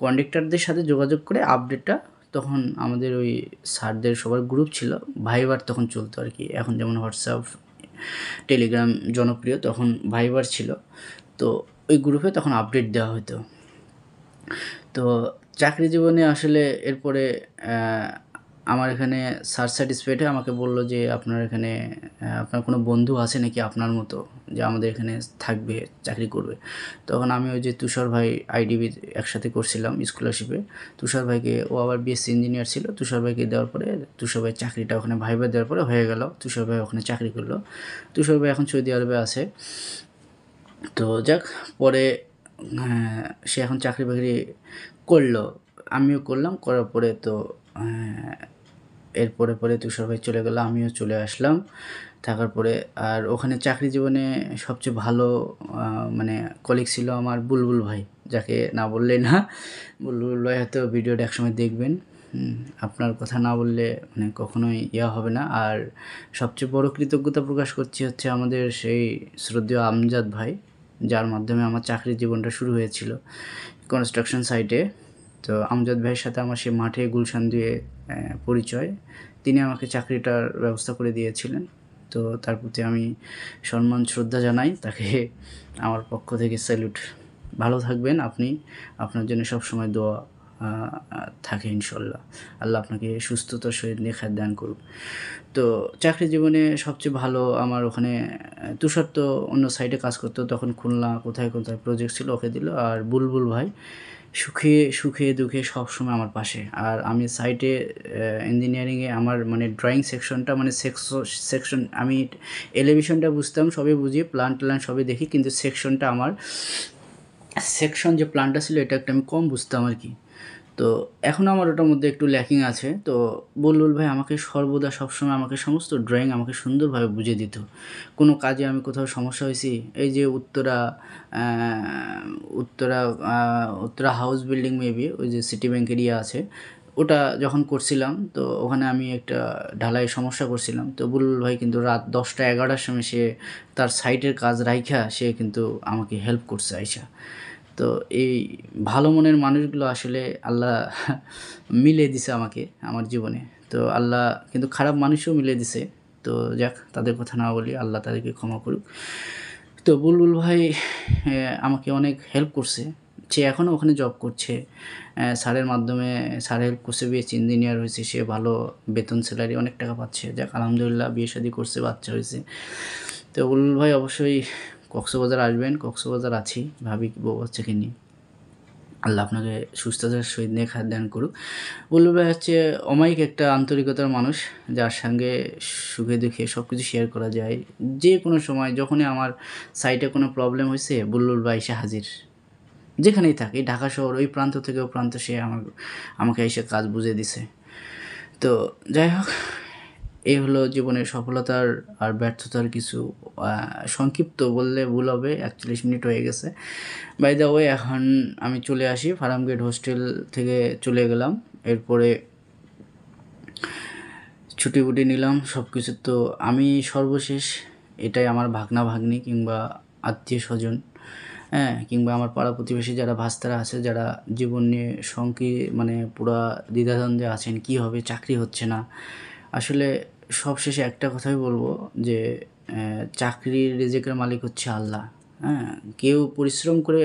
কন্ডাক্টরদের সাথে যোগাযোগ করে আপডেটটা, তখন আমাদের ওই স্যারদের সবার গ্রুপ ছিল, ভাইবার তখন চলতো আর কি, এখন যেমন হোয়াটসঅ্যাপ টেলিগ্রাম জনপ্রিয়, তখন ভাইবার ছিল। তো ওই গ্রুপে তখন আপডেট দেওয়া হতো। তো চাকরি জীবনে আসলে এরপরে আমার এখানে স্যার স্যাটিসফাইড হয়ে আমাকে বললো যে আপনার এখানে আপনার কোনো বন্ধু আছে নাকি আপনার মতো যে আমাদের এখানে থাকবে, চাকরি করবে। তখন আমি ওই যে তুষার ভাই আইডিবি একসাথে করছিলাম স্কলারশিপে, তুষার ভাইকে, ও আবার বিএসসি ইঞ্জিনিয়ার ছিল, তুষার ভাইকে দেওয়ার পরে তুষার ভাই চাকরিটা ওখানে ভাইবা দেওয়ার পরে হয়ে গেল, তুষার ভাই ওখানে চাকরি করলো। তুষার ভাই এখন সৌদি আরবে আছে। তো যাক পরে সে এখন চাকরি বাকরি করলো, আমিও করলাম, করার পরে তো এর পরে তুষার ভাই চলে গেল, আমিও চলে আসলাম। থাকার পরে আর ওখানে চাকরি জীবনে সবচেয়ে ভালো মানে কলিগ ছিল আমার বুলবুল ভাই, যাকে না বললেই না। বুলবুল ভাই হয়তো ভিডিওটা একসময় দেখবেন, আপনার কথা না বললে মানে কখনোই হবে না। আর সবচেয়ে বড় কৃতজ্ঞতা প্রকাশ করছি হচ্ছে আমাদের সেই শ্রদ্ধেয় আমজাদ ভাই, যার মাধ্যমে আমার চাকরির জীবনটা শুরু হয়েছিল কনস্ট্রাকশন সাইটে। তো আমজাদ ভাইয়ের সাথে আমার সেই মাঠে গুলশান দিয়ে পরিচয়, তিনি আমাকে চাকরিটার ব্যবস্থা করে দিয়েছিলেন। তো তার প্রতি আমি সম্মান শ্রদ্ধা জানাই, তাকে আমার পক্ষ থেকে স্যালুট। ভালো থাকবেন আপনি, আপনার জন্য সবসময় দোয়া থাকে ইনশাল্লাহ। আল্লাহ আপনাকে সুস্থতার সহিত নেখাত দান করুক। তো চাকরি জীবনে সবচেয়ে ভালো আমার ওখানে তুষার তো অন্য সাইডে কাজ করতো, তখন খুলনা কোথায় প্রজেক্ট ছিল ওকে দিল। আর বুলবুল ভাই সুখে দুঃখে সবসময় আমার পাশে। আর আমি সাইটে ইঞ্জিনিয়ারিংয়ে আমার মানে ড্রয়িং সেকশনটা মানে সেকশন আমি এলিভেশনটা বুঝতাম, সবই বুঝি, প্ল্যান সবই দেখি, কিন্তু সেকশনটা আমার সেকশন যে প্ল্যানটা ছিল এটা একটু আমি কম বুঝতাম আর কি। তো এখন আমার ওটার মধ্যে একটু ল্যাকিং আছে। তো বুলবুল ভাই আমাকে সর্বদা সবসময় আমাকে সমস্ত ড্রয়িং আমাকে সুন্দরভাবে বুঝিয়ে দিত। কোনো কাজে আমি কোথাও সমস্যা হয়েছি, এই যে Uttara Uttara house building maybe ওই যে সিটি ব্যাংকের ইয়ে আছে, ওটা যখন করছিলাম তো ওখানে আমি একটা ঢালাই সমস্যা করছিলাম। তো বুলবুল ভাই কিন্তু রাত 10টা-11টার সময় সে তার সাইটের কাজ রাইখা সে কিন্তু আমাকে হেল্প করছে আইসা। তো এই ভালো মনের মানুষগুলো আসলে আল্লাহ মিলিয়ে দিছে আমাকে আমার জীবনে। তো আল্লাহ কিন্তু খারাপ মানুষও মিলিয়ে দিছে। তো যাক, তাদের কথা না বলি, আল্লাহ তাদেরকে ক্ষমা করুক। তো বুলবুল ভাই আমাকে অনেক হেল্প করছে। সে এখনও ওখানে জব করছে। স্যারের মাধ্যমে স্যার হেল্প করছে, বিএসসি ইঞ্জিনিয়ার হয়েছে, সে ভালো বেতন স্যালারি অনেক টাকা পাচ্ছে। যাক আলহামদুলিল্লাহ, বিয়ে শাদী করছে, বাচ্চা হয়েছে। তো বুলবুল ভাই অবশ্যই কক্সবাজার আসবেন। কক্সবাজার আছি, ভাবি বউ বাচ্চাকে নিয়ে। আল্লাহ আপনাকে সুস্থতার সহিত নেক দান করুক। বুলবুল ভাই হচ্ছে অমায়িক একটা আন্তরিকতার মানুষ, যার সঙ্গে সুখে দুঃখে সব কিছু শেয়ার করা যায়। যে কোনো সময় যখনই আমার সাইটে কোনো প্রবলেম হয়েছে, বুলবুল ভাই এসে হাজির। যেখানেই থাকে, ঢাকা শহর ওই প্রান্ত থেকে ওই প্রান্ত, সে আমাকে এসে কাজ বুঝিয়ে দিছে। তো যাই হোক, এই হলো জীবনের সফলতার আর ব্যর্থতার কিছু সংক্ষিপ্ত বললে ভুল হবে। 41 মিনিট হয়ে গেছে। বাই দ্য ওয়ে, এখন আমি চলে আসি, ফার্মগেট হোস্টেল থেকে চলে গেলাম। এরপরে ছুটি বুটি নিলাম সব কিছু। তো আমি সর্বশেষ এটাই আমার ভাগনা ভাগ্নি কিংবা আত্মীয় স্বজন, হ্যাঁ, কিংবা আমার পাড়া প্রতিবেশী যারা ভাস্তারা আছে, যারা জীবন নিয়ে মানে পুরা দ্বিধাদ্বন্দ্বে আছেন, কী হবে, চাকরি হচ্ছে না। আসলে সবশেষে একটা কথাই বলবো যে চাকরির রিজিকের মালিক হচ্ছে আল্লাহ। হ্যাঁ, কেউ পরিশ্রম করে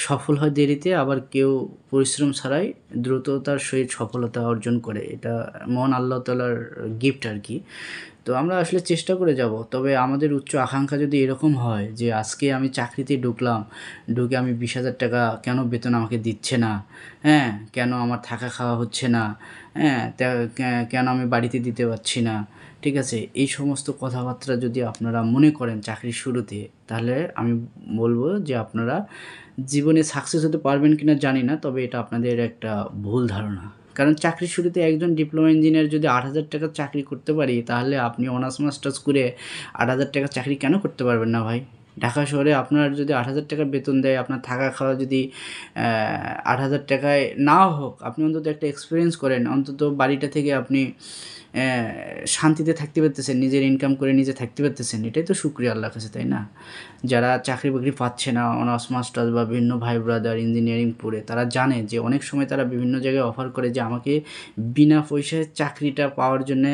সফল হয় দেরিতে, আবার কেউ পরিশ্রম ছাড়াই দ্রুততার সহিত সফলতা অর্জন করে। এটা মহান আল্লাহ তাআলার গিফট আর কি। তো আমরা আসলে চেষ্টা করে যাব। তবে আমাদের উচ্চ আকাঙ্ক্ষা যদি এরকম হয় যে আজকে আমি চাকরিতে ঢুকলাম, ঢুকে আমি 20,000 টাকা কেন বেতন আমাকে দিচ্ছে না, হ্যাঁ, কেন আমার থাকা খাওয়া হচ্ছে না, হ্যাঁ, কেন আমি বাড়িতে দিতে পারছি না, ঠিক আছে, এই সমস্ত কথাবার্তা যদি আপনারা মনে করেন চাকরির শুরুতে, তাহলে আমি বলবো যে আপনারা জীবনে সাকসেস হতে পারবেন কিনা জানি না, তবে এটা আপনাদের একটা ভুল ধারণা। কারণ চাকরির শুরুতে একজন ডিপ্লোমা ইঞ্জিনিয়ার যদি 8,000 টাকার চাকরি করতে পারি, তাহলে আপনি অনার্স মাস্টার্স করে 8,000 টাকার চাকরি কেন করতে পারবেন না ভাই? ঢাকা শহরে আপনার যদি 8,000 টাকা বেতন দেয়, আপনার থাকা খাওয়া যদি 8,000 টাকায় নাও হোক, আপনি অন্তত একটা এক্সপিরিয়েন্স করেন, অন্তত বাড়িটা থেকে আপনি শান্তিতে থাকতে পারতেছেন, নিজের ইনকাম করে নিজে থাকতে পারতেছেন, এটাই তো শুকরিয়া আল্লাহর কাছে, তাই না? যারা চাকরি বাকরি পাচ্ছে না, অনার্স মাস্টার্স বা বিভিন্ন ভাই ব্রাদার ইঞ্জিনিয়ারিং পড়ে, তারা জানে যে অনেক সময় তারা বিভিন্ন জায়গায় অফার করে যে আমাকে বিনা পয়সায় চাকরিটা পাওয়ার জন্যে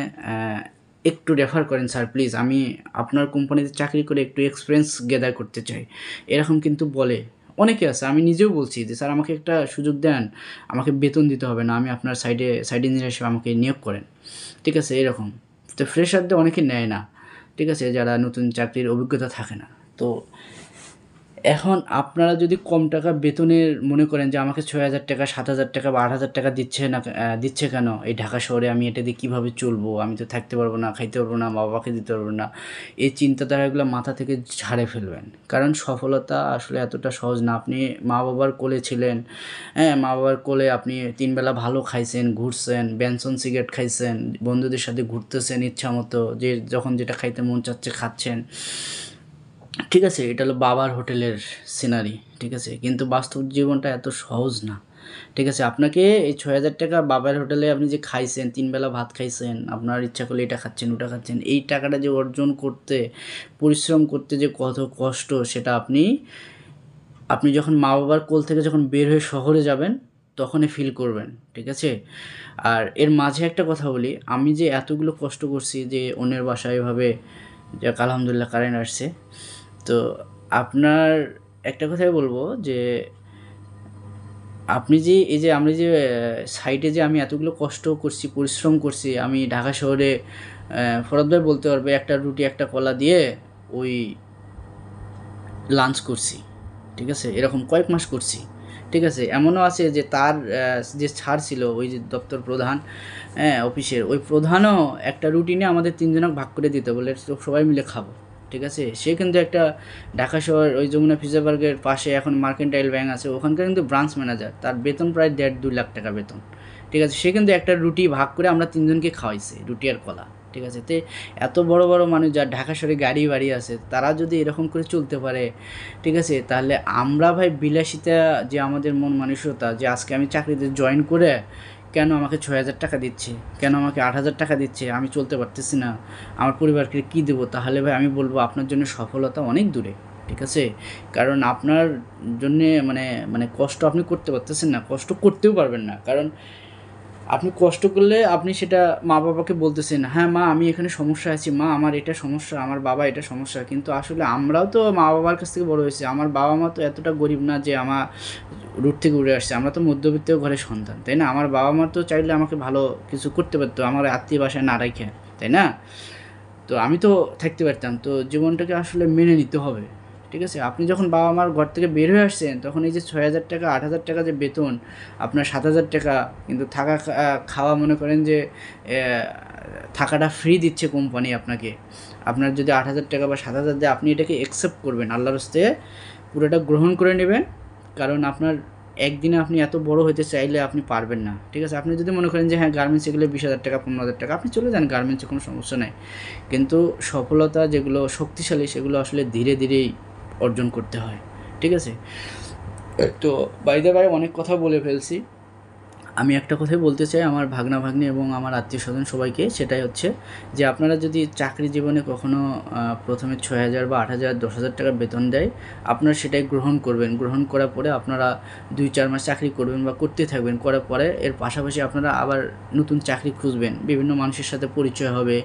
একটু রেফার করেন স্যার প্লিজ, আমি আপনার কোম্পানিতে চাকরি করে একটু এক্সপিরিয়েন্স গ্যাদার করতে চাই, এরকম কিন্তু বলে অনেকে আছে। আমি নিজেও বলছি যে স্যার আমাকে একটা সুযোগ দেন, আমাকে বেতন দিতে হবে না, আমি আপনার সাইড ইঞ্জিনিয়ার হিসেবে আমাকে নিয়োগ করেন, ঠিক আছে, এরকম। তো ফ্রেশারদের অনেকে নেয় না, ঠিক আছে, যারা নতুন চাকরির অভিজ্ঞতা থাকে না। তো এখন আপনারা যদি কম টাকা বেতনের মনে করেন যে আমাকে 6,000 টাকা, 7,000 টাকা বা 8,000 টাকা দিচ্ছে না, দিচ্ছে কেন এই ঢাকা শহরে, আমি এটা দিয়ে কীভাবে চলবো, আমি তো থাকতে পারবো না, খাইতে পারবো না, মা বাবাকে দিতে পারবো না, এই চিন্তাধারাগুলো মাথা থেকে ঝাড়ে ফেলবেন। কারণ সফলতা আসলে এতটা সহজ না। আপনি মা বাবার কোলে ছিলেন, হ্যাঁ, মা বাবার কোলে আপনি 3 বেলা ভালো খাইছেন, ঘুরছেন, বেনসন সিগারেট খাইছেন, বন্ধুদের সাথে ঘুরতেছেন ইচ্ছা মতো, যে যখন যেটা খাইতে মন চাচ্ছে খাচ্ছেন, ঠিক আছে, এটা হলো বাবার হোটেলের সিনারি, ঠিক আছে, কিন্তু বাস্তব জীবনটা এত সহজ না, ঠিক আছে। আপনাকে এই 6,000 টাকা বাবার হোটেলে আপনি যে খাইছেন, 3 বেলা ভাত খাইছেন, আপনার ইচ্ছা করলে এটা খাচ্ছেন ওটা খাচ্ছেন, এই টাকাটা যে অর্জন করতে, পরিশ্রম করতে যে কত কষ্ট, সেটা আপনি যখন মা বাবার কোল থেকে যখন বের হয়ে শহরে যাবেন তখনই ফিল করবেন, ঠিক আছে। আর এর মাঝে একটা কথা বলি, আমি যে এতগুলো কষ্ট করছি, যে অন্যের বাসায় এভাবে, যাক আলহামদুলিল্লাহ কারেন্ট আসছে। তো আপনার একটা কথাই বলবো যে আপনি যে এই যে আমরা যে সাইটে যে আমি এতগুলো কষ্ট করছি, পরিশ্রম করছি, আমি ঢাকা শহরে ফরদ ভাই বলতে পারবে একটা রুটি একটা কলা দিয়ে ওই লাঞ্চ করছি, ঠিক আছে, এরকম কয়েক মাস করছি, ঠিক আছে। এমনও আছে যে তার যে ছাড় ছিল ওই যে দপ্তর প্রধান, হ্যাঁ, অফিসের ওই প্রধানও একটা রুটি নিয়ে আমাদের 3 জনক ভাগ করে দিতে বলে, সবাই মিলে খাবো, ঠিক আছে, সে কিন্তু একটা ঢাকা শহর ওই যমুনা ফিউচার পার্কের পাশে এখন মার্কেন্টাইল ব্যাংক আছে, ওখানকার কিন্তু ব্রাঞ্চ ম্যানেজার, তার বেতন প্রায় 1.5-2 লাখ টাকা বেতন। ঠিক আছে, সে কিন্তু একটা রুটি ভাগ করে আমরা 3জনকে খাওয়াইছে, রুটি আর কলা। ঠিক আছে, তো এত বড় বড় মানুষ যার ঢাকা শহরে গাড়ি বাড়ি আছে, তারা যদি এরকম করে চলতে পারে, ঠিক আছে, তাহলে আমরা ভাই বিলাসিতা যে আমাদের মন মানসিকতা, যে আজকে আমি চাকরিতে জয়েন করে কেন আমাকে 6,000 টাকা দিচ্ছে, কেন আমাকে 8,000 টাকা দিচ্ছে, আমি চলতে পারতেছি না, আমার পরিবারকে কী দেবো, তাহলে ভাই আমি বলবো আপনার জন্য সফলতা অনেক দূরে। ঠিক আছে, কারণ আপনার জন্যে মানে মানে কষ্ট আপনি করতে পারতেছেন না, কষ্ট করতেও পারবেন না, কারণ আপনি কষ্ট করলে আপনি সেটা মা বাবাকে বলতেছেন, হ্যাঁ মা আমি এখানে সমস্যা আছি, মা আমার এটা সমস্যা, আমার বাবা এটা সমস্যা, কিন্তু আসলে আমরাও তো মা বাবার কাছ থেকে বড় হয়েছি, আমার বাবা মা তো এতটা গরিব না যে আমার রুট থেকে উড়ে আসছে, আমরা তো মধ্যবিত্ত ঘরের সন্তান, তাই না? আমার বাবা মা তো চাইলে আমাকে ভালো কিছু করতে পারতো, আমার আত্মীয় বাসায় না রাখে, তাই না? তো আমি তো থাকতে পারতাম, তো জীবনটাকে আসলে মেনে নিতে হবে। ঠিক আছে, আপনি যখন বাবা মার ঘর থেকে বের হয়ে আসছেন, তখন এই যে 6,000 টাকা 8,000 টাকা যে বেতন, আপনার 7,000 টাকা কিন্তু থাকা খাওয়া মনে করেন যে থাকাটা ফ্রি দিচ্ছে কোম্পানি আপনাকে, আপনার যদি 8,000 টাকা বা 7,000 দেয়, আপনি এটাকে অ্যাকসেপ্ট করবেন, আল্লাহর হস্তে পুরোটা গ্রহণ করে নেবেন, কারণ আপনার একদিনে আপনি এত বড় হতে চাইলে আপনি পারবেন না। ঠিক আছে, আপনি যদি মনে করেন যে হ্যাঁ গার্মেন্টসে গেলে 20,000 টাকা 15,000 টাকা, আপনি চলে যান গার্মেন্টসে, কোনো সমস্যা নাই, কিন্তু সফলতা যেগুলো শক্তিশালী সেগুলো আসলে ধীরে ধীরেই অর্জন করতে হয়। ঠিক আছে, তো বাই দ্য ওয়ে অনেক কথা বলে ফেলছি, আমি একটা কথাই বলতে চাই আমার ভাগ্না ভাগ্নি এবং আমার আত্মীয় স্বজন সবাইকে, সেটাই হচ্ছে যে আপনারা যদি চাকরি জীবনে কখনও প্রথমে 6,000 বা 8,000 10,000 টাকা বেতন দেয়, আপনারা সেটাই গ্রহণ করবেন, গ্রহণ করার পরে আপনারা 2-4 মাস চাকরি করবেন বা করতে থাকবেন, করার পরে এর পাশাপাশি আপনারা আবার নতুন চাকরি খুঁজবেন, বিভিন্ন মানুষের সাথে পরিচয় হবে,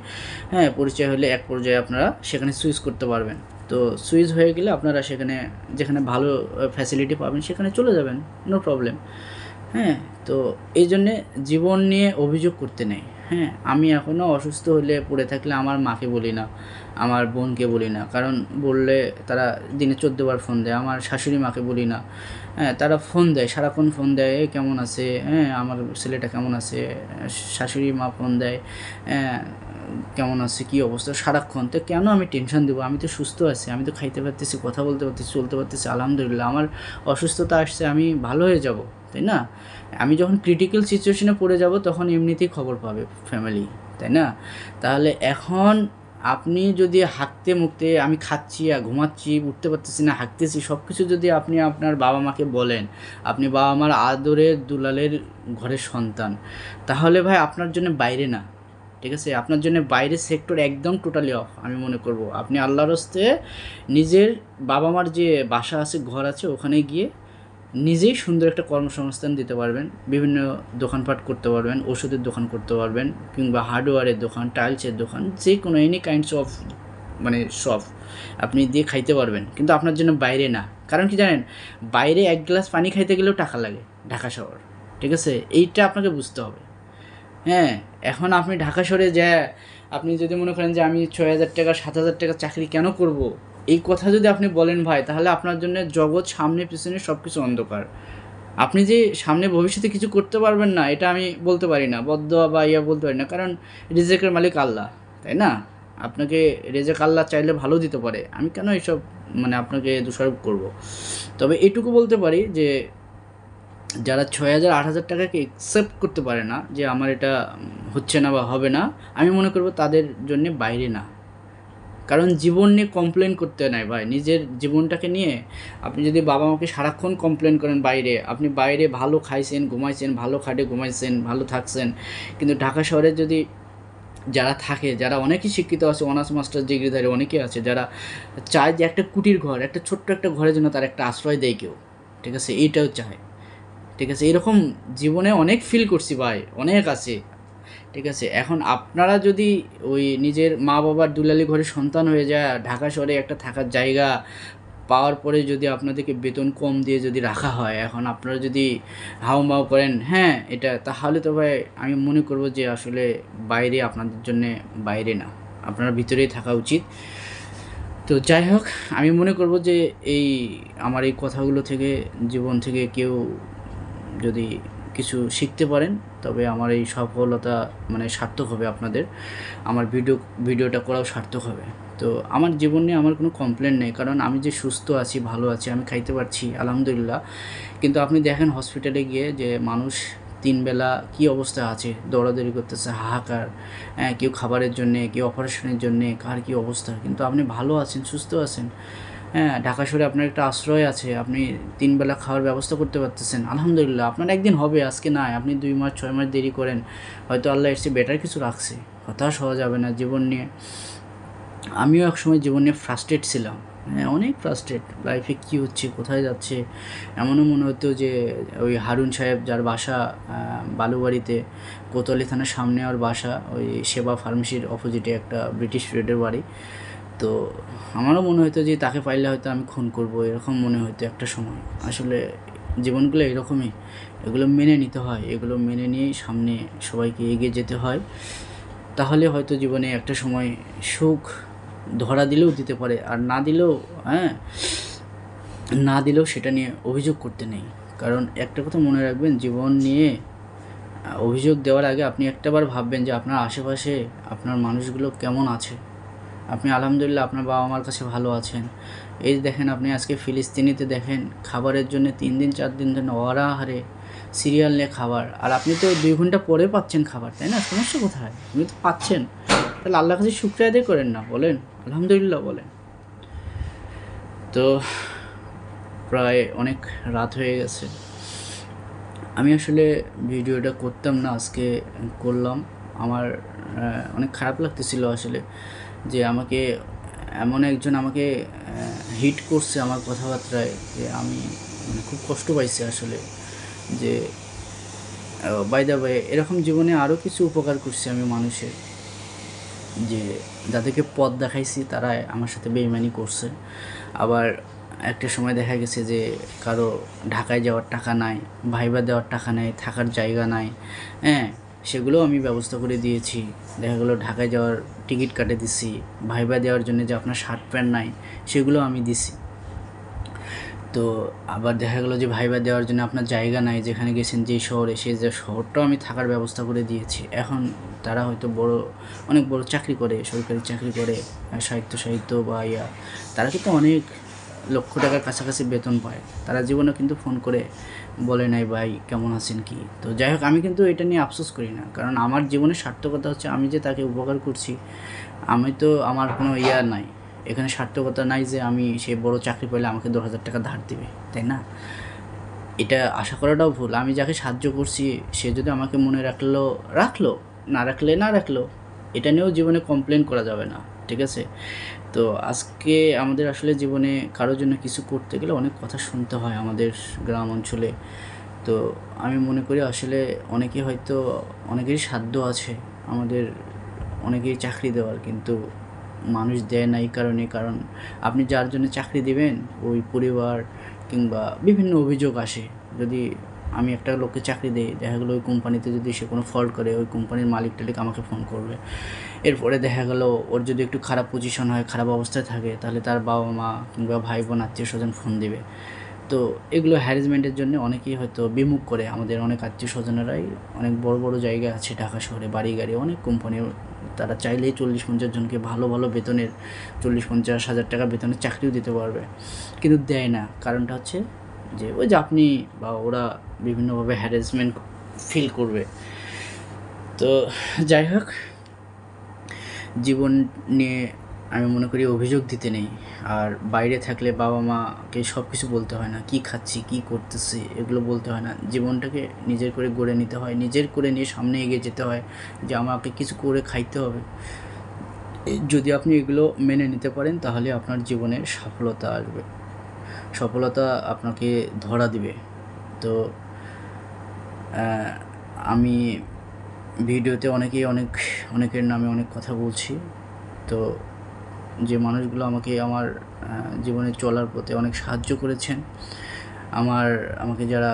হ্যাঁ পরিচয় হলে এক পর্যায়ে আপনারা সেখানে সুইচ করতে পারবেন, তো সুইচ হয়ে গেলে আপনারা সেখানে যেখানে ভালো ফ্যাসিলিটি পাবেন সেখানে চলে যাবেন, নো প্রবলেম। হ্যাঁ, তো এই জন্যে জীবন নিয়ে অভিযোগ করতে নেই। হ্যাঁ, আমি এখনও অসুস্থ হলে পড়ে থাকলে আমার মাকে বলি না, আমার বোনকে বলি না, কারণ বললে তারা দিনে 14 বার ফোন দেয়, আমার শাশুড়ি মাকে বলি না, হ্যাঁ তারা ফোন দেয়, সারাক্ষণ ফোন দেয়, এ কেমন আছে, হ্যাঁ আমার ছেলেটা কেমন আছে, শাশুড়ি মা ফোন দেয়, হ্যাঁ কেমন আছে, কী অবস্থা, সারাক্ষণ। তো কেন আমি টেনশন দেবো, আমি তো সুস্থ আছি, আমি তো খাইতে পারতেছি, কথা বলতে পারতেছি, চলতে পারতেছি, আলহামদুলিল্লাহ। আমার অসুস্থতা আসছে, আমি ভালো হয়ে যাব, তাই না? আমি যখন ক্রিটিক্যাল সিচুয়েশনে পড়ে যাব তখন এমনিতেই খবর পাবে ফ্যামিলি, তাই না? তাহলে এখন আপনি যদি হাঁকতে মুখতে আমি খাচ্ছি আর ঘুমাচ্ছি, উঠতে পারতেছি না, হাঁকতেছি, সব কিছু যদি আপনি আপনার বাবা মাকে বলেন, আপনি বাবা মার আদরের দুলালের ঘরের সন্তান, তাহলে ভাই আপনার জন্য বাইরে না। ঠিক আছে, আপনার জন্য বাইরের সেক্টর একদম টোটালি অফ। আমি মনে করব আপনি আল্লাহর হস্তে নিজের বাবা মার যে বাসা আছে, ঘর আছে, ওখানে গিয়ে নিজেই সুন্দর একটা কর্মসংস্থান দিতে পারবেন, বিভিন্ন দোকানপাট করতে পারবেন, ওষুধের দোকান করতে পারবেন, কিংবা হার্ডওয়্যারের দোকান, টাইলসের দোকান, যে কোনো এনি কাইন্ডস অফ মানে শপ আপনি দিয়ে খাইতে পারবেন, কিন্তু আপনার জন্য বাইরে না। কারণ কি জানেন, বাইরে এক গ্লাস পানি খাইতে গেলেও টাকা লাগে ঢাকা শহর। ঠিক আছে, এইটা আপনাকে বুঝতে হবে। হ্যাঁ, এখন আপনি ঢাকা শহরে আপনি যদি মনে করেন যে আমি 6,000 টাকা 7,000 টাকা চাকরি কেন করব, এই কথা যদি আপনি বলেন ভাই, তাহলে আপনার জন্য জগৎ সামনে পিছনে সব কিছু অন্ধকার। আপনি যে সামনে ভবিষ্যতে কিছু করতে পারবেন না, এটা আমি বলতে পারি না, বদদোয়া বা বলতে পারি না, কারণ রিজেকের মালিক আল্লাহ, তাই না? আপনাকে রেজেক আল্লাহ চাইলে ভালো দিতে পারে, আমি কেন এইসব মানে আপনাকে দোষারোপ করব। তবে এটুকু বলতে পারি যে যারা 6,000 8,000 টাকাকে অ্যাকসেপ্ট করতে পারে না, যে আমার এটা হচ্ছে না বা হবে না, আমি মনে করব তাদের জন্যে বাইরে না। কারণ জীবন নিয়ে কমপ্লেন করতে নাই ভাই, নিজের জীবনটাকে নিয়ে আপনি যদি বাবা মাকে সারাক্ষণ কমপ্লেন করেন, বাইরে আপনি বাইরে ভালো খাইছেন ঘুমাইছেন, ভালো খাটে ঘুমাইছেন, ভালো থাকছেন, কিন্তু ঢাকা শহরে যদি যারা থাকে, যারা অনেকেই শিক্ষিত আছে, অনার্স মাস্টার্স ডিগ্রিধারী অনেকেই আছে, যারা চায় যে একটা কুটির ঘর, একটা ছোট্ট একটা ঘরের জন্য তার একটা আশ্রয় দেয় কেউ। ঠিক আছে, এইটাও চায়। ঠিক আছে, এরকম জীবনে অনেক ফিল করছি ভাই, অনেক আছে। ঠিক আছে, এখন আপনারা যদি ওই নিজের মা বাবার দুলালি ঘরে সন্তান হয়ে যায়, ঢাকা শহরে একটা থাকার জায়গা পাওয়ার পরে যদি আপনাদেরকে বেতন কম দিয়ে যদি রাখা হয়, এখন আপনারা যদি হাউমাউ করেন হ্যাঁ এটা, তাহলে তো ভাই আমি মনে করব যে আসলে বাইরে আপনাদের জন্যে বাইরে না, আপনারা ভিতরেই থাকা উচিত। তো যাই হোক, আমি মনে করব যে এই আমার এই কথাগুলো থেকে, জীবন থেকে কেউ যদি কিছু শিখতে পারেন, তবে আমার এই সফলতা মানে সার্থক হবে আপনাদের, আমার ভিডিওটা করাও সার্থক হবে। তো তো আমার জীবন নিয়ে আমার কোনো কমপ্লেন নেই, কারণ আমি যে সুস্থ আছি, ভালো আছি, আমি খাইতে পারছি আলহামদুলিল্লাহ। কিন্তু আপনি দেখেন হসপিটালে গিয়ে যে মানুষ 3 বেলা কী অবস্থা আছে, দৌড়াদৌড়ি করতেছে, হাহাকার, কেউ খাবারের জন্যে, কেউ অপারেশনের জন্যে, কার কী অবস্থা। কিন্তু আপনি ভালো আছেন, সুস্থ আছেন, ঢাকা শহরে আপনার একটা আশ্রয় আছে, আপনি 3 বেলা খাওয়ার ব্যবস্থা করতে পারতেছেন আলহামদুলিল্লাহ। আপনার একদিন হবে, আজকে নয়। আপনি 2 মাস 6 মাস দেরি করেন, হয়তো আল্লাহ এর চেয়ে বেটার কিছু রাখছে। হতাশ হওয়া যাবে না জীবন নিয়ে। আমিও একসময় জীবন নিয়ে ফ্রাস্ট্রেট ছিলাম, অনেক ফ্রাস্ট্রেট, লাইফে কী হচ্ছে, কোথায় যাচ্ছে। এমনও মনে হতো যে ওই হারুন সাহেব যার বাসা বালুবাড়িতে, কোতোয়ালি থানার সামনে ওর বাসা, ওই সেবা ফার্মেসির অপোজিটে একটা ব্রিটিশ রোডের বাড়ি। তো আমারও মনে হতো যে তাকে পাইলে হয়তো আমি খুন করব, এরকম মনে হতো একটা সময়। আসলে জীবনগুলো এরকমই, এগুলো মেনে নিতে হয়, এগুলো মেনে নিয়েই সামনে সবাইকে এগিয়ে যেতে হয়। তাহলে হয়তো জীবনে একটা সময় সুখ ধরা দিলেও দিতে পারে, আর না দিলেও না দিলেও সেটা নিয়ে অভিযোগ করতে নেই। কারণ একটা কথা মনে রাখবেন, জীবন নিয়ে অভিযোগ দেওয়ার আগে আপনি একটাবার ভাববেন যে আপনার আশেপাশে আপনার মানুষগুলো কেমন আছে। আপনি আলহামদুলিল্লাহ আপনার বাবা মার কাছে ভালো আছেন। এই দেখেন, আপনি আজকে ফিলিস্তিনিতে দেখেন খাবারের জন্য 3 দিন 4 দিন ধরে অনাহারে সিরিয়াল নিয়ে খাবার, আর আপনি তো 2 ঘন্টা পরে পাচ্ছেন খাবার, তাই না? সমস্যা কোথায়? আপনি তো পাচ্ছেন, তাহলে আল্লাহর কাছে শুকরিয়া আদায় করেন না, বলেন আলহামদুলিল্লাহ বলেন। তো প্রায় অনেক রাত হয়ে গেছে, আমি আসলে ভিডিওটা করতাম না, আজকে করলাম। আমার অনেক খারাপ লাগতেছিল আসলে, যে আমাকে এমন একজন আমাকে হিট করছে আমার কথাবার্তায়, যে আমি খুব কষ্ট পাইছি আসলে। যে বাই দ্য ওয়ে, এরকম জীবনে আরও কিছু উপকার করছি আমি মানুষের, যে যাদেরকে পথ দেখাইছি তারা আমার সাথে বেইমানি করছে। আবার একটা সময় দেখা গেছে যে কারো ঢাকায় যাওয়ার টাকা নাই, ভাইবা দেওয়ার টাকা নাই, থাকার জায়গা নাই, সেগুলোও আমি ব্যবস্থা করে দিয়েছি। দেখা গেলো ঢাকায় যাওয়ার টিকিট কাটে দিছি, ভাইবা দেওয়ার জন্য যে আপনার শার্ট প্যান্ট নাই সেগুলো আমি দিছি। তো আবার দেখা গেলো যে ভাইবা দেওয়ার জন্য আপনার জায়গা নাই, যেখানে গেছেন যেই শহরে, সেই যে শহরটাও আমি থাকার ব্যবস্থা করে দিয়েছি। এখন তারা হয়তো অনেক বড় চাকরি করে, সরকারি চাকরি করে, সাহিত্য বা তারা কিন্তু অনেক লক্ষ টাকার কাছাকাছি বেতন পায়। তারা জীবনে কিন্তু ফোন করে বলে নাই ভাই কেমন আছেন কি। তো যাই হোক, আমি কিন্তু এটা নিয়ে আফসোস করি না, কারণ আমার জীবনের সার্থকতা হচ্ছে আমি যে তাকে উপকার করছি। আমি তো, আমার কোনো নাই এখানে, সার্থকতা নাই যে আমি সে বড় চাকরি পেলে আমাকে 10,000 টাকা ধার দিবে, তাই না? এটা আশা করাটাও ভুল। আমি যাকে সাহায্য করছি সে যদি আমাকে মনে রাখলো, না রাখলো, এটা নিয়েও জীবনে কমপ্লেন করা যাবে না, ঠিক আছে? তো আজকে আমাদের আসলে জীবনে কারোর জন্য কিছু করতে গেলে অনেক কথা শুনতে হয় আমাদের গ্রাম অঞ্চলে। তো আমি মনে করি আসলে অনেকেরই সাধ্য আছে আমাদের অনেকেই চাকরি দেওয়ার, কিন্তু মানুষ দেয় না এই কারণ আপনি যার জন্য চাকরি দিবেন ওই পরিবার কিংবা বিভিন্ন অভিযোগ আসে। যদি আমি একটা লোককে চাকরি দিই, দেখা গেলো ওই কোম্পানিতে যদি সে কোনো ফল্ট করে, ওই কোম্পানির মালিক টালিক আমাকে ফোন করবে। এরপরে দেখা গেলো ওর যদি একটু খারাপ পজিশন হয়, খারাপ অবস্থায় থাকে, তাহলে তার বাবা মা কিংবা ভাই বোন আত্মীয় স্বজন ফোন দিবে। তো এগুলো হ্যারাসমেন্টের জন্য অনেকেই হয়তো বিমুখ করে। আমাদের অনেক আত্মীয় স্বজনেরাই অনেক বড় বড় জায়গায় আছে ঢাকা শহরে, বাড়ি গাড়ি, অনেক কোম্পানি, তারা চাইলেই 40-50 জনকে ভালো ভালো বেতনের 40-50 হাজার টাকা বেতনের চাকরিও দিতে পারবে, কিন্তু দেয় না। কারণটা হচ্ছে যে ওই যে আপনি বা ওরা বিভিন্নভাবে হ্যারাসমেন্ট ফিল করবে। তো যাই হোক, জীবন নিয়ে আমি মনে করি অভিযোগ দিতে নেই। আর বাইরে থাকলে বাবা মাকে সব কিছু বলতে হয় না, কি খাচ্ছি, কি করতেছি, এগুলো বলতে হয় না। জীবনটাকে নিজের করে গড়ে নিতে হয়, নিজের করে নিয়ে সামনে এগিয়ে যেতে হয়, যে আমাকে কিছু করে খাইতে হবে। যদি আপনি এগুলো মেনে নিতে পারেন, তাহলে আপনার জীবনে সফলতা আসবে, সফলতা আপনাকে ধরা দিবে। তো আমি ভিডিওতে অনেকের নামে অনেক কথা বলছি। তো যে মানুষগুলো আমাকে আমার জীবনে চলার পথে অনেক সাহায্য করেছেন, আমাকে যারা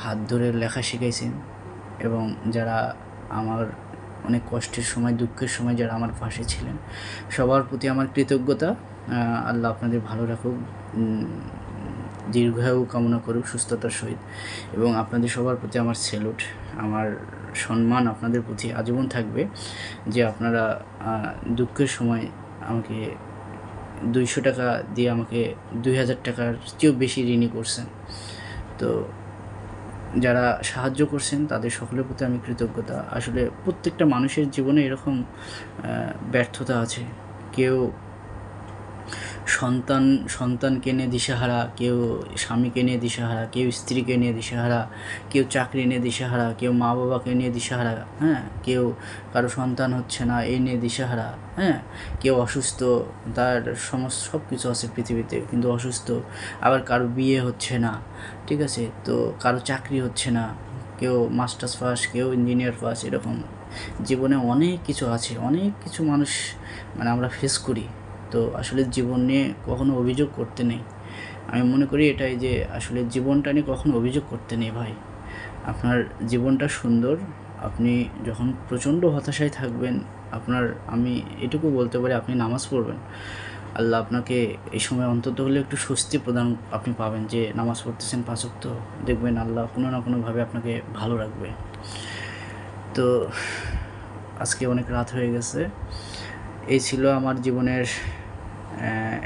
হাত ধরে লেখা শিখাইছেন, এবং যারা আমার অনেক কষ্টের সময়, দুঃখের সময় যারা আমার পাশে ছিলেন, সবার প্রতি আমার কৃতজ্ঞতা। আল্লাহ আপনাদের ভালো রাখুক, দীর্ঘায়ু কামনা করুক সুস্থতার সহিত, এবং আপনাদের সবার প্রতি আমার স্যালুট, আমার সম্মান আপনাদের প্রতি আজীবন থাকবে, যে আপনারা দুঃখের সময় আমাকে 200 টাকা দিয়ে আমাকে 2000 টাকার চেয়েও বেশি ঋণী করছেন। তো যারা সাহায্য করছেন তাদের সকলের প্রতি আমি কৃতজ্ঞতা। আসলে প্রত্যেকটা মানুষের জীবনে এরকম ব্যর্থতা আছে। কেউ সন্তানকে নিয়ে দিশেহারা, কেউ স্বামীকে নিয়ে দিশেহারা, কেউ স্ত্রীকে নিয়ে দিশেহারা, কেউ চাকরি নিয়ে দিশেহারা, কেউ মা বাবাকে নিয়ে দিশেহারা, হ্যাঁ, কেউ কারো সন্তান হচ্ছে না এই নিয়ে দিশেহারা, হ্যাঁ, কেউ অসুস্থ, তার সব কিছু আছে পৃথিবীতে কিন্তু অসুস্থ, আবার কারো বিয়ে হচ্ছে না, ঠিক আছে, তো কারো চাকরি হচ্ছে না, কেউ মাস্টার্স পাস, কেউ ইঞ্জিনিয়ার পাস, এরকম জীবনে অনেক কিছু আছে, অনেক কিছু মানুষ আমরা ফেস করি। তো আসলে জীবন নিয়ে কখনো অভিযোগ করতে নেই। আমি মনে করি এটাই যে আসলে জীবনটা নিয়ে কখনো অভিযোগ করতে নেই ভাই। আপনার জীবনটা সুন্দর। আপনি যখন প্রচণ্ড হতাশায় থাকবেন, আমি এটুকু বলতে পারি আপনি নামাজ পড়বেন। আল্লাহ আপনাকে এই সময় অন্তত হলে একটু স্বস্তি প্রদান আপনি পাবেন যে নামাজ পড়তেছেন 5 ওয়াক্ত, দেখবেন আল্লাহ কোনো না কোনোভাবে আপনাকে ভালো রাখবে। তো আজকে অনেক রাত হয়ে গেছে। এই ছিল আমার জীবনের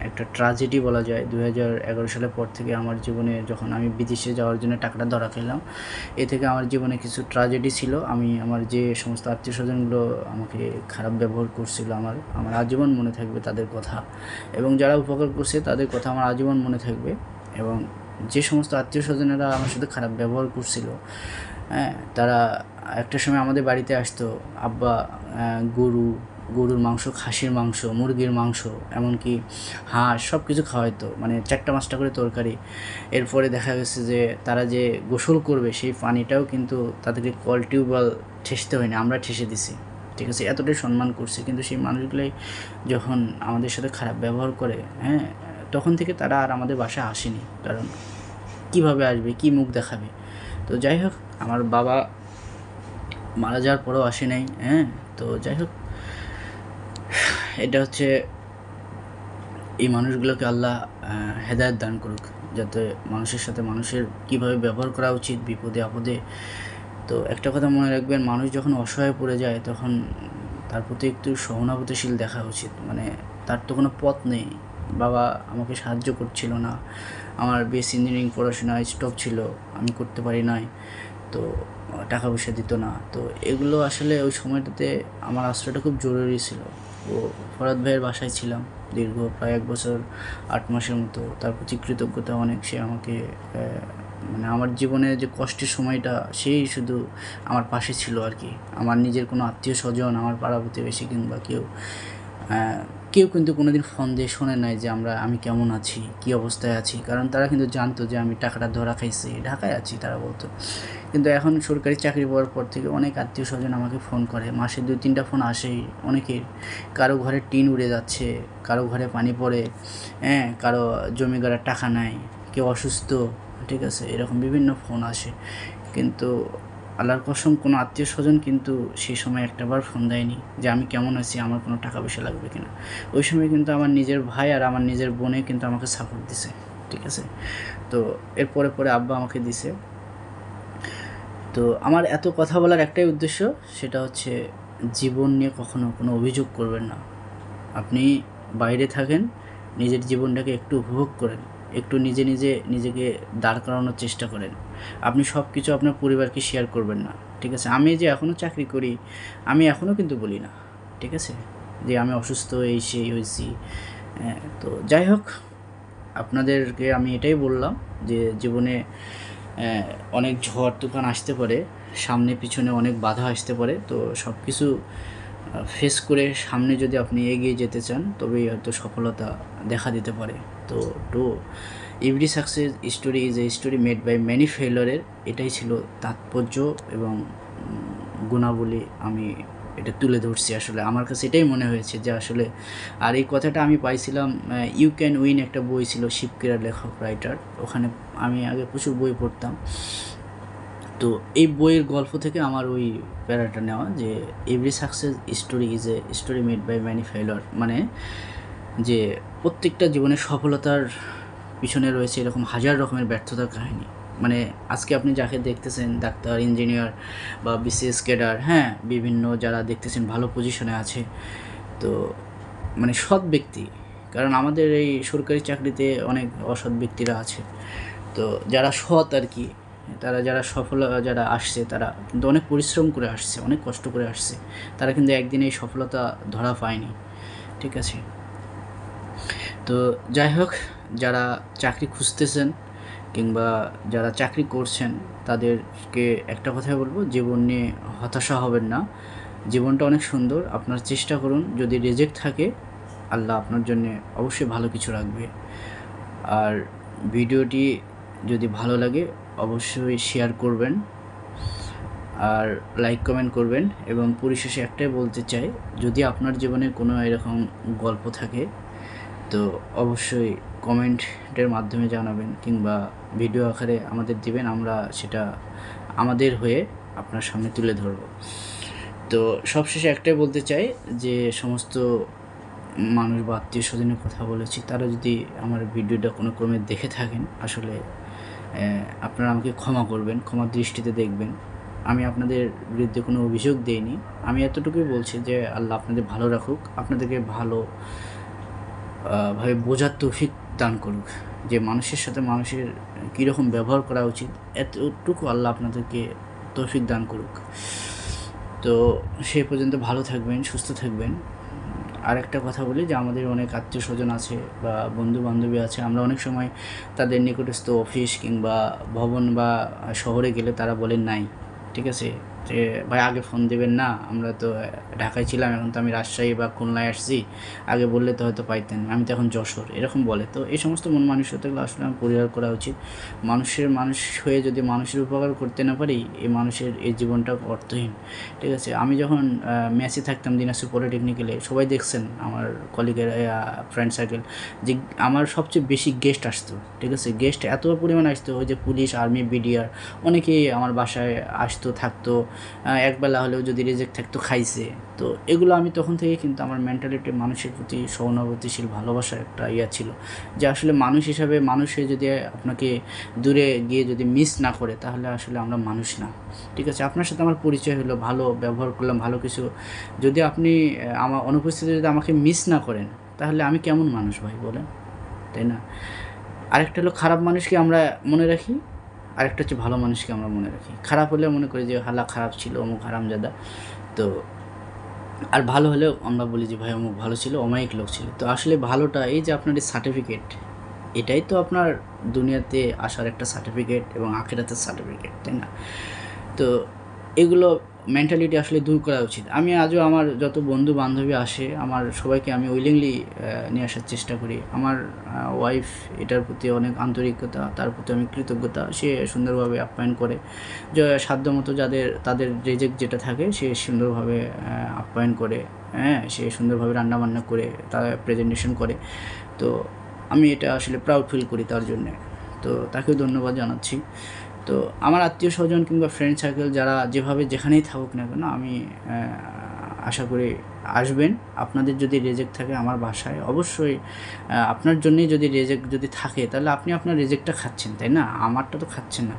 একটা ট্র্যাজেডি বলা যায়। 2011 সালের পর থেকে আমার জীবনে যখন আমি বিদেশে যাওয়ার জন্য টাকাটা ধরা খেলাম, এ থেকে আমার জীবনে কিছু ট্র্যাজেডি ছিল। আমার যে সমস্ত আত্মীয়স্বজনগুলো আমাকে খারাপ ব্যবহার করছিল, আমার আজীবন মনে থাকবে তাদের কথা, এবং যারা উপকার করছে তাদের কথা আমার আজীবন মনে থাকবে। এবং যে সমস্ত আত্মীয়স্বজনেরা আমার সাথে খারাপ ব্যবহার করছিল, হ্যাঁ, তারা একটা সময় আমাদের বাড়িতে আসতো। আব্বা গরুর মাংস, খাসির মাংস, মুরগির মাংস, এমনকি হাঁস, সব কিছু খাওয়াইতো, 4টা-5টা করে তরকারি। এরপরে দেখা গেছে যে তারা যে গোসল করবে সেই পানিটাও কিন্তু তাদেরকে কল টিউবওয়েল ঠেসতে হয়নি, আমরা ঠেসে দিছি, ঠিক আছে, এতটাই সম্মান করছে। কিন্তু সেই মানুষগুলোই যখন আমাদের সাথে খারাপ ব্যবহার করে, হ্যাঁ, তখন থেকে তারা আর আমাদের বাসায় আসেনি। কারণ কীভাবে আসবে, কী মুখ দেখাবে? তো যাই হোক, আমার বাবা মারা যাওয়ার পরেও আসে নাই, হ্যাঁ। তো যাই হোক, এটা হচ্ছে এই মানুষগুলোকে আল্লাহ হেদায়েত দান করুক, যাতে মানুষের সাথে মানুষের কীভাবে ব্যবহার করা উচিত বিপদে আপদে। তো একটা কথা মনে রাখবেন, মানুষ যখন অসহায় পড়ে যায় তখন তার প্রতি একটু সহানুভূতিশীল দেখা উচিত। তার তো কোনো পথ নেই। বাবা আমাকে সাহায্য করছিল না, আমার বিএসসি ইঞ্জিনিয়ারিং পড়াশোনা স্টপ ছিল, আমি করতে পারি নাই, তো টাকা পয়সা দিত না। তো এগুলো আসলে ওই সময়টাতে আমার আশ্রয়টা খুব জরুরি ছিল। ও ফরাদ ভাইয়ের বাসায় ছিলাম দীর্ঘ প্রায় 1 বছর 8 মাসের মতো। তার প্রতি কৃতজ্ঞতা অনেক। সে আমাকে আমার জীবনে যে কষ্টের সময়টা সেই শুধু আমার পাশে ছিল আর কি। আমার নিজের কোনো আত্মীয় স্বজন, আমার পাড়া প্রতিবেশী কিংবা কেউ কিন্তু কোনোদিন ফোন দিয়ে শোনে নাই যে আমি কেমন আছি, কী অবস্থায় আছি। কারণ তারা কিন্তু জানতো যে আমি টাকাটা ধরা খাইছি, ঢাকায় আছি, তারা বলতো। কিন্তু এখন সরকারি চাকরি পাওয়ার পর থেকে অনেক আত্মীয় স্বজন আমাকে ফোন করে, মাসে 2-3টা ফোন আসেই অনেকের। কারো ঘরে টিন উড়ে যাচ্ছে, কারো ঘরে পানি পড়ে, হ্যাঁ, কারো জমি গড়ার টাকা নাই, কেউ অসুস্থ, ঠিক আছে, এরকম বিভিন্ন ফোন আসে। কিন্তু আল্লাহর কসম কোনো আত্মীয় স্বজন কিন্তু সেই সময় একটাবার ফোন দেয়নি যে আমি কেমন আছি, আমার কোনো টাকা পয়সা লাগবে কিনা। ওই সময় কিন্তু আমার নিজের ভাই আর আমার নিজের বোনে কিন্তু আমাকে সাপোর্ট দিছে, ঠিক আছে। তো এর পরে আব্বা আমাকে দিছে। তো আমার এত কথা বলার একটাই উদ্দেশ্য, সেটা হচ্ছে জীবন নিয়ে কখনো কোনো অভিযোগ করবেন না। আপনি বাইরে থাকেন, নিজের জীবনটাকে একটু উপভোগ করেন, একটু নিজেকে দাঁড় করানোর চেষ্টা করেন। আপনি সব কিছু আপনার পরিবারকে শেয়ার করবেন না, ঠিক আছে। আমি যে এখনও চাকরি করি, আমি এখনও কিন্তু বলি না, ঠিক আছে, যে আমি অসুস্থ, এই সেই হয়েছি। তো যাই হোক, আপনাদেরকে আমি এটাই বললাম যে জীবনে অনেক ঝড় তুফান আসতে পারে, সামনে পিছনে অনেক বাধা আসতে পারে। তো সব কিছু ফেস করে সামনে যদি আপনি এগিয়ে যেতে চান, তবেই হয়তো সফলতা দেখা দিতে পারে। তো every success story is a story made by many ফেইলরের, এটাই ছিল তাৎপর্য এবং গুণাবলী। আমি এটা তুলে ধরছি। আসলে আমার কাছে এটাই মনে হয়েছে যে আসলে, আর এই কথাটা আমি পাইছিলাম ইউ ক্যান উইন, একটা বই ছিল, শিবকিরার লেখক, রাইটার। ওখানে আমি আগে প্রচুর বই পড়তাম। তো এই বইয়ের গল্প থেকে আমার ওই প্যারাটা নেওয়া, যে every success story is a story made by many failure, যে প্রত্যেকটা জীবনের সফলতার পিছনে রয়েছে এরকম হাজার রকমের ব্যর্থতার কাহিনী। আজকে আপনি যাকে দেখতেছেন, ডাক্তার, ইঞ্জিনিয়ার বা বিসিএস ক্যাডার, হ্যাঁ, বিভিন্ন যারা দেখতেছেন ভালো পজিশনে আছে, তো মানে সৎ ব্যক্তি, কারণ আমাদের এই সরকারি চাকরিতে অনেক অসৎ ব্যক্তিরা আছে। তো যারা সৎ আর কি, তারা যারা সফল যারা আসছে তারা কিন্তু অনেক পরিশ্রম করে আসছে, অনেক কষ্ট করে আসছে, তারা কিন্তু একদিনে এই সফলতা ধরা পায়নি। ঠিক আছে, তো যাই হোক, যারা চাকরি খুঁজতেছেন কিংবা যারা চাকরি করছেন তাদেরকে একটা কথাই বলবো, জীবন নিয়ে হতাশা হবেন না। জীবনটা অনেক সুন্দর, আপনার চেষ্টা করুন। যদি রিজেক্ট থাকে, আল্লাহ আপনার জন্য অবশ্যই ভালো কিছু রাখবে। আর ভিডিওটি যদি ভালো লাগে অবশ্যই শেয়ার করবেন আর লাইক কমেন্ট করবেন। এবং পরিশেষে একটাই বলতে চাই, যদি আপনার জীবনে কোনো এরকম গল্প থাকে তো অবশ্যই কমেন্টের মাধ্যমে জানাবেন কিংবা ভিডিও আকারে আমাদের দিবেন, আমরা সেটা আমাদের হয়ে আপনার সামনে তুলে ধরব। তো সবশেষে একটাই বলতে চাই যে সমস্ত মানুষ বা আত্মীয় স্বজনের কথা বলেছি, তারা যদি আমার ভিডিওটা কোনো ক্রমে দেখে থাকেন, আসলে আপনারা আমাকে ক্ষমা করবেন, ক্ষমার দৃষ্টিতে দেখবেন। আমি আপনাদের বিরুদ্ধে কোনো অভিযোগ দেইনি। আমি এতটুকুই বলছি যে আল্লাহ আপনাদের ভালো রাখুক, আপনাদেরকে ভালো ভাবে বোঝার তৌফিক দান করুক, যে মানুষের সাথে মানুষের কীরকম ব্যবহার করা উচিত, এতটুকু আল্লাহ আপনাদেরকে তৌফিক দান করুক। তো সে পর্যন্ত ভালো থাকবেন, সুস্থ থাকবেন। আর একটা কথা বলি যে আমাদের অনেক আত্মীয় স্বজন আছে বা বন্ধু বান্ধবী আছে, আমরা অনেক সময় তাদের নিকটস্থ অফিস কিংবা ভবন বা শহরে গেলে তারা বলেন নাই। ঠিক আছে, যে ভাই আগে ফোন দেবেন না, আমরা তো ঢাকায় ছিলাম, এখন তো আমি রাজশাহী বা খুলনায় আসছি, আগে বললে তো হয়তো পাইতেন, আমি তো এখন যশোর, এরকম বলে। তো এই সমস্ত মন মানসিকতাগুলো আসলে আমার পরিহার করা উচিত। মানুষ হয়ে যদি মানুষের উপকার করতে না পারি, এই মানুষের এই জীবনটা অর্থহীন। ঠিক আছে, আমি যখন মেসে থাকতাম দিনাজপুর পলিটেকনিক্যালে, সবাই দেখছেন আমার কলিগের ফ্রেন্ড সার্কেল, যে আমার সবচেয়ে বেশি গেস্ট আসতো। ঠিক আছে, গেস্ট এত পরিমাণ আসতো, ওই যে পুলিশ, আর্মি, বিডিআর, অনেকেই আমার বাসায় আসতো, থাকতো, একবেলা হলেও যদি রিজেক্ট থাকতো খাইছে। তো এগুলো আমি তখন থেকে কিন্তু আমার মেন্টালিটি, মানুষের প্রতি সহানুভূতিশীল ভালোবাসার একটা ছিল, যে আসলে মানুষ হিসাবে মানুষে যদি আপনাকে দূরে গিয়ে যদি মিস না করে, তাহলে আসলে আমরা মানুষ না। ঠিক আছে, আপনার সাথে আমার পরিচয় হলো, ভালো ব্যবহার করলাম, ভালো কিছু, যদি আপনি আমার অনুপস্থিতি যদি আমাকে মিস না করেন, তাহলে আমি কেমন মানুষ ভাই বলেন, তাই না? আরেকটা হলো, খারাপ মানুষকে আমরা মনে রাখি, আরেকটা হচ্ছে ভালো মানুষকে আমরা মনে রাখি। খারাপ হলে মনে করি যে হালা খারাপ ছিল, অমুক হারামজাদা। তো আর ভালো হলেও আমরা বলি যে ভাই অমুক ভালো ছিল, অমায়িক লোক ছিল। তো আসলে ভালোটা, এই যে আপনার এই সার্টিফিকেট, এটাই তো আপনার দুনিয়াতে আসার একটা সার্টিফিকেট এবং আখিরাতের সার্টিফিকেট, তাই না? তো এগুলো মেন্টালিটি আসলে দূর করা উচিত। আমি আজও আমার যত বন্ধু বান্ধবী আসে, আমার সবাইকে আমি উইলিংলি নিয়ে আসার চেষ্টা করি। আমার ওয়াইফ এটার প্রতি অনেক আন্তরিকতা, তার প্রতি আমি কৃতজ্ঞতা, সে সুন্দরভাবে আপ্যায়ন করে, যে সাধ্যমতো তাদের রিজেক্ট যেটা থাকে সে সুন্দরভাবে আপ্যায়ন করে, হ্যাঁ, সে সুন্দরভাবে রান্নাবান্না করে তার প্রেজেন্টেশন করে। তো আমি এটা আসলে প্রাউড ফিল করি তার জন্যে। তো তাকেও ধন্যবাদ জানাচ্ছি। তো আমার আত্মীয় স্বজন কিংবা ফ্রেন্ড সার্কেল যারা যেভাবে যেখানেই থাকুক না কেন, আমি আশা করি আসবেন। আপনাদের যদি রিজেক্ট থাকে আমার বাসায়, অবশ্যই আপনার জন্যেই যদি রিজেক্ট যদি থাকে, তাহলে আপনি আপনার রিজেক্টটা খাচ্ছেন, তাই না? আমারটা তো খাচ্ছেন না,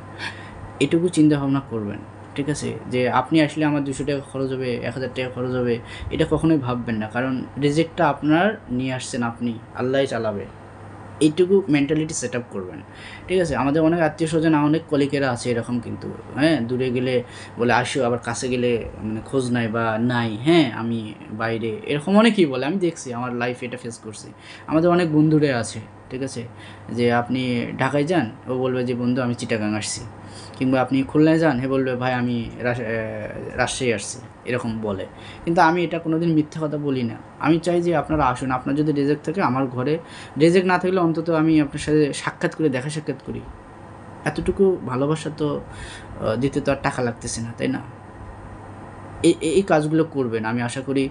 এটুকু চিন্তা ভাবনা করবেন। ঠিক আছে, যে আপনি আসলে আমার 200 টাকা খরচ হবে, 1000 টাকা খরচ হবে, এটা কখনোই ভাববেন না, কারণ রিজেক্টটা আপনার নিয়ে আসছেন আপনি, আল্লাহই চালাবে। এইটুকু মেন্টালিটি সেট আপ করবেন। ঠিক আছে, আমাদের অনেক আত্মীয় স্বজন, অনেক কলিগেরা আছে এরকম, কিন্তু হ্যাঁ, দূরে গেলে বলে আসো, আবার কাছে গেলে মানে খোঁজ নাই বা নাই, হ্যাঁ আমি বাইরে, এরকম অনেকেই বলে। আমি দেখছি, আমার লাইফে এটা ফেস করছি। আমাদের অনেক বন্ধুরে আছে, ঠিক আছে, যে আপনি ঢাকায় যান, ও বলবে যে বন্ধু আমি চিটাগাং আসছি, কিংবা আপনি খুলনায় যান, হে বলবে ভাই আমি রাজশাহী আসছি, এরকম বলে। কিন্তু আমি এটা কোনো দিন মিথ্যা কথা বলি না। আমি চাই যে আপনারা আসুন, আপনার যদি রিজেক্ট থাকে আমার ঘরে, রিজেক্ট না থাকলে অন্তত আমি আপনার সাথে সাক্ষাৎ করে দেখা সাক্ষাৎ করি। এতটুকু ভালোবাসা তো দিতে তো আর টাকা লাগতেছে না, তাই না? এই কাজগুলো করবেন, আমি আশা করি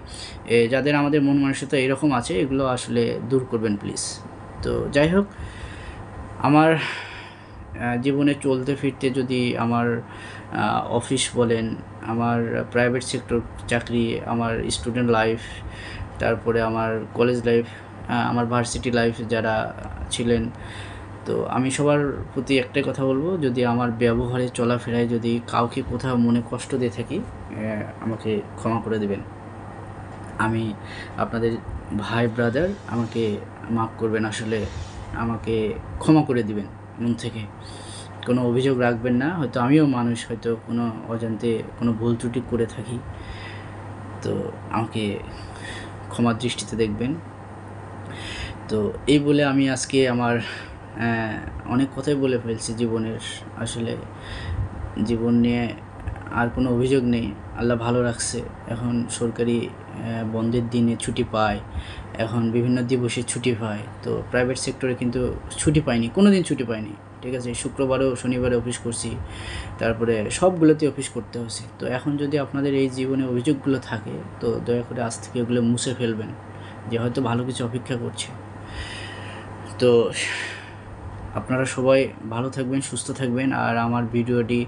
যাদের আমাদের মন মানসিকতা এরকম আছে, এগুলো আসলে দূর করবেন প্লিজ। তো যাই হোক, আমার জীবনে চলতে ফিরতে যদি আমার অফিস বলেন, আমার প্রাইভেট সেক্টর চাকরি, আমার স্টুডেন্ট লাইফ, তারপরে আমার কলেজ লাইফ, আমার ভার্সিটি লাইফ যারা ছিলেন, তো আমি সবার প্রতি একটাই কথা বলবো, যদি আমার ব্যবহারে চলাফেরায় যদি কাউকে কোথাও মনে কষ্ট দিয়ে থাকি, আমাকে ক্ষমা করে দেবেন। আমি আপনাদের ভাই ব্রাদার, আমাকে মাফ করবেন, আসলে আমাকে ক্ষমা করে দিবেন মন থেকে। কোনো অভিযোগ রাখবেন না, হয়তো আমিও মানুষ, হয়তো কোনো অজান্তে কোনো ভুল ত্রুটি করে থাকি, তো আমাকে ক্ষমার দৃষ্টিতে দেখবেন। তো এই বলে আমি আজকে আমার অনেক কথাই বলে ফেলছি জীবনের। আসলে জীবন নিয়ে আর কোনো অভিযোগ নেই, আল্লাহ ভালো রাখছে। এখন সরকারি বন্ধের দিনে ছুটি পায়, এখন বিভিন্ন দিবসে ছুটি পায়। তো প্রাইভেট সেক্টরে কিন্তু ছুটি পাইনি, কোনো দিন ছুটি পাইনি, ঠিক আছে। শুক্রবারেও শনিবারে অফিস করছি, তারপরে সবগুলোতে অফিস করতে হয়েছে। তো এখন যদি আপনাদের এই জীবনে অভিযোগগুলো থাকে, তো দয়া করে আজ থেকে এগুলো মুছে ফেলবেন, যে হয়তো ভালো কিছু অপেক্ষা করছে। তো আপনারা সবাই ভালো থাকবেন, সুস্থ থাকবেন। আর আমার ভিডিওটি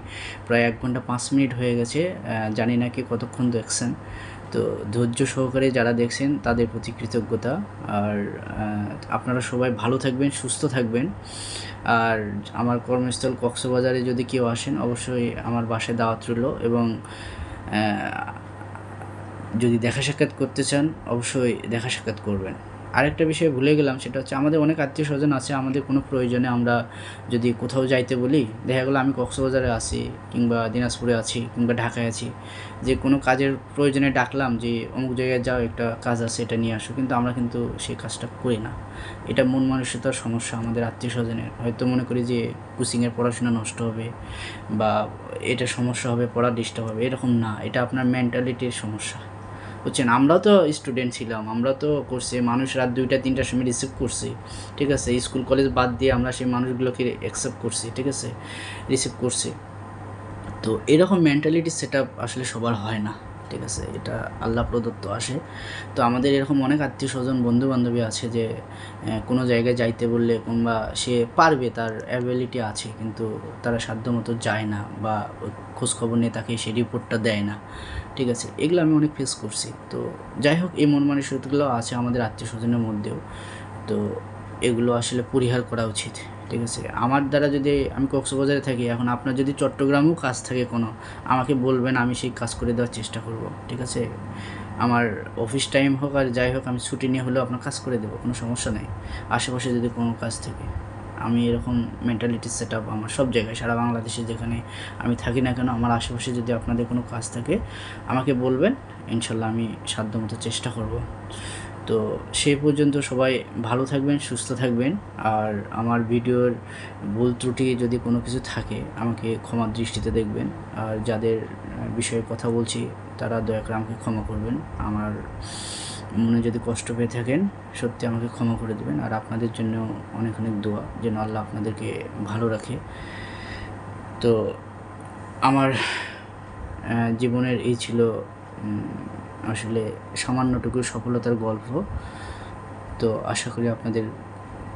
প্রায় 1 ঘন্টা 5 মিনিট হয়ে গেছে, জানি না কি কতক্ষণ দেখছেন। তো ধৈর্য সহকারে যারা দেখছেন তাদের প্রতি কৃতজ্ঞতা। আর আপনারা সবাই ভালো থাকবেন, সুস্থ থাকবেন। আর আমার কর্মস্থল কক্সবাজারে যদি কেউ আসেন, অবশ্যই আমার বাসায় দাওয়াত রইল। এবং যদি দেখা সাক্ষাৎ করতে চান, অবশ্যই দেখা সাক্ষাৎ করবেন। আরেকটা বিষয় ভুলে গেলাম, সেটা হচ্ছে আমাদের অনেক আত্মীয় স্বজন আছে, আমাদের কোনো প্রয়োজনে আমরা যদি কোথাও যাইতে বলি, দেখা গেলো আমি কক্সবাজারে আছি, কিংবা দিনাজপুরে আছি, কিংবা ঢাকায় আছি, যে কোনো কাজের প্রয়োজনে ডাকলাম যে অমুক জায়গায় যাও, একটা কাজ আছে, এটা নিয়ে আসো, কিন্তু আমরা কিন্তু সেই কাজটা করি না। এটা মন মানসিকতার সমস্যা আমাদের আত্মীয় স্বজনের। হয়তো মনে করি যে কোচিংয়ের পড়াশোনা নষ্ট হবে, বা এটা সমস্যা হবে, পড়া ডিস্টার্ব হবে, এরকম না। এটা আপনার মেন্টালিটির সমস্যা, বুঝছেন। আমরাও তো স্টুডেন্ট ছিলাম, আমরা তো করছি, মানুষ রাত 2টা 3টার সময় রিসিভ করছি, ঠিক আছে। স্কুল কলেজ বাদ দিয়ে আমরা সেই মানুষগুলোকে অ্যাকসেপ্ট করছি, ঠিক আছে, রিসিভ করছি। তো এরকম মেন্টালিটি সেট আপ আসলে সবার হয় না, ঠিক আছে, এটা আল্লাহ প্রদত্ত আসে। তো আমাদের এরকম অনেক আত্মীয় স্বজন, বন্ধু বান্ধবী আছে যে কোনো জায়গায় যাইতে বললে, কিংবা সে পারবে, তার অ্যাবিলিটি আছে, কিন্তু তারা সাধ্যমতো যায় না, বা খোঁজখবর নিয়ে তাকে সেই রিপোর্টটা দেয় না, ঠিক আছে। এগুলো আমি অনেক ফেস করছি। তো যাই হোক, এই মন মানসিকতাগুলো আছে আমাদের আত্মীয় স্বজনের মধ্যেও। তো এগুলো আসলে পরিহার করা উচিত, ঠিক আছে। আমার দ্বারা যদি, আমি কক্সবাজারে থাকি, এখন আপনার যদি চট্টগ্রামেও কাজ থাকে কোনো, আমাকে বলবেন, আমি সেই কাজ করে দেওয়ার চেষ্টা করব, ঠিক আছে। আমার অফিস টাইম হোক আর যাই হোক, আমি ছুটি নিয়ে হলেও আপনার কাজ করে দেবো, কোনো সমস্যা নেই। আশেপাশে যদি কোনো কাজ থাকে, আমি এরকম মেন্টালিটি সেট আপ আমার সব জায়গায়, সারা বাংলাদেশে যেখানে আমি থাকি না কেন, আমার আশেপাশে যদি আপনাদের কোনো কাজ থাকে, আমাকে বলবেন, ইনশাল্লাহ আমি সাধ্যমতো চেষ্টা করব। তো সেই পর্যন্ত সবাই ভালো থাকবেন, সুস্থ থাকবেন। আর আমার ভিডিওর ভুল ত্রুটি যদি কোনো কিছু থাকে, আমাকে ক্ষমার দৃষ্টিতে দেখবেন। আর যাদের বিষয়ে কথা বলছি, তারা দয়া করে আমাকে ক্ষমা করবেন। আমার মনে যদি কষ্ট পেয়ে থাকেন, সত্যি আমাকে ক্ষমা করে দেবেন। আর আপনাদের জন্য অনেক অনেক দোয়া, যেন আল্লাহ আপনাদেরকে ভালো রাখে। তো আমার জীবনের এই ছিল আসলে সামান্যটুকু সফলতার গল্প। তো আশা করি আপনাদের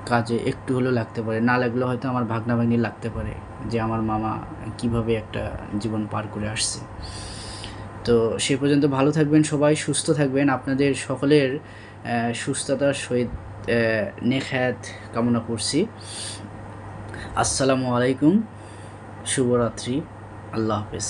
কাজে একটু হলেও লাগতে পারে, না লাগলেও হয়তো আমার ভাগ্না ভাগ্নি লাগতে পারে, যে আমার মামা কিভাবে একটা জীবন পার করে আসছে। তো সে পর্যন্ত ভালো থাকবেন সবাই, সুস্থ থাকবেন। আপনাদের সকলের সুস্থতার সহিত নেখায়াত কামনা করছি। আসসালামু আলাইকুম, শুভরাত্রি, আল্লাহ হাফেজ।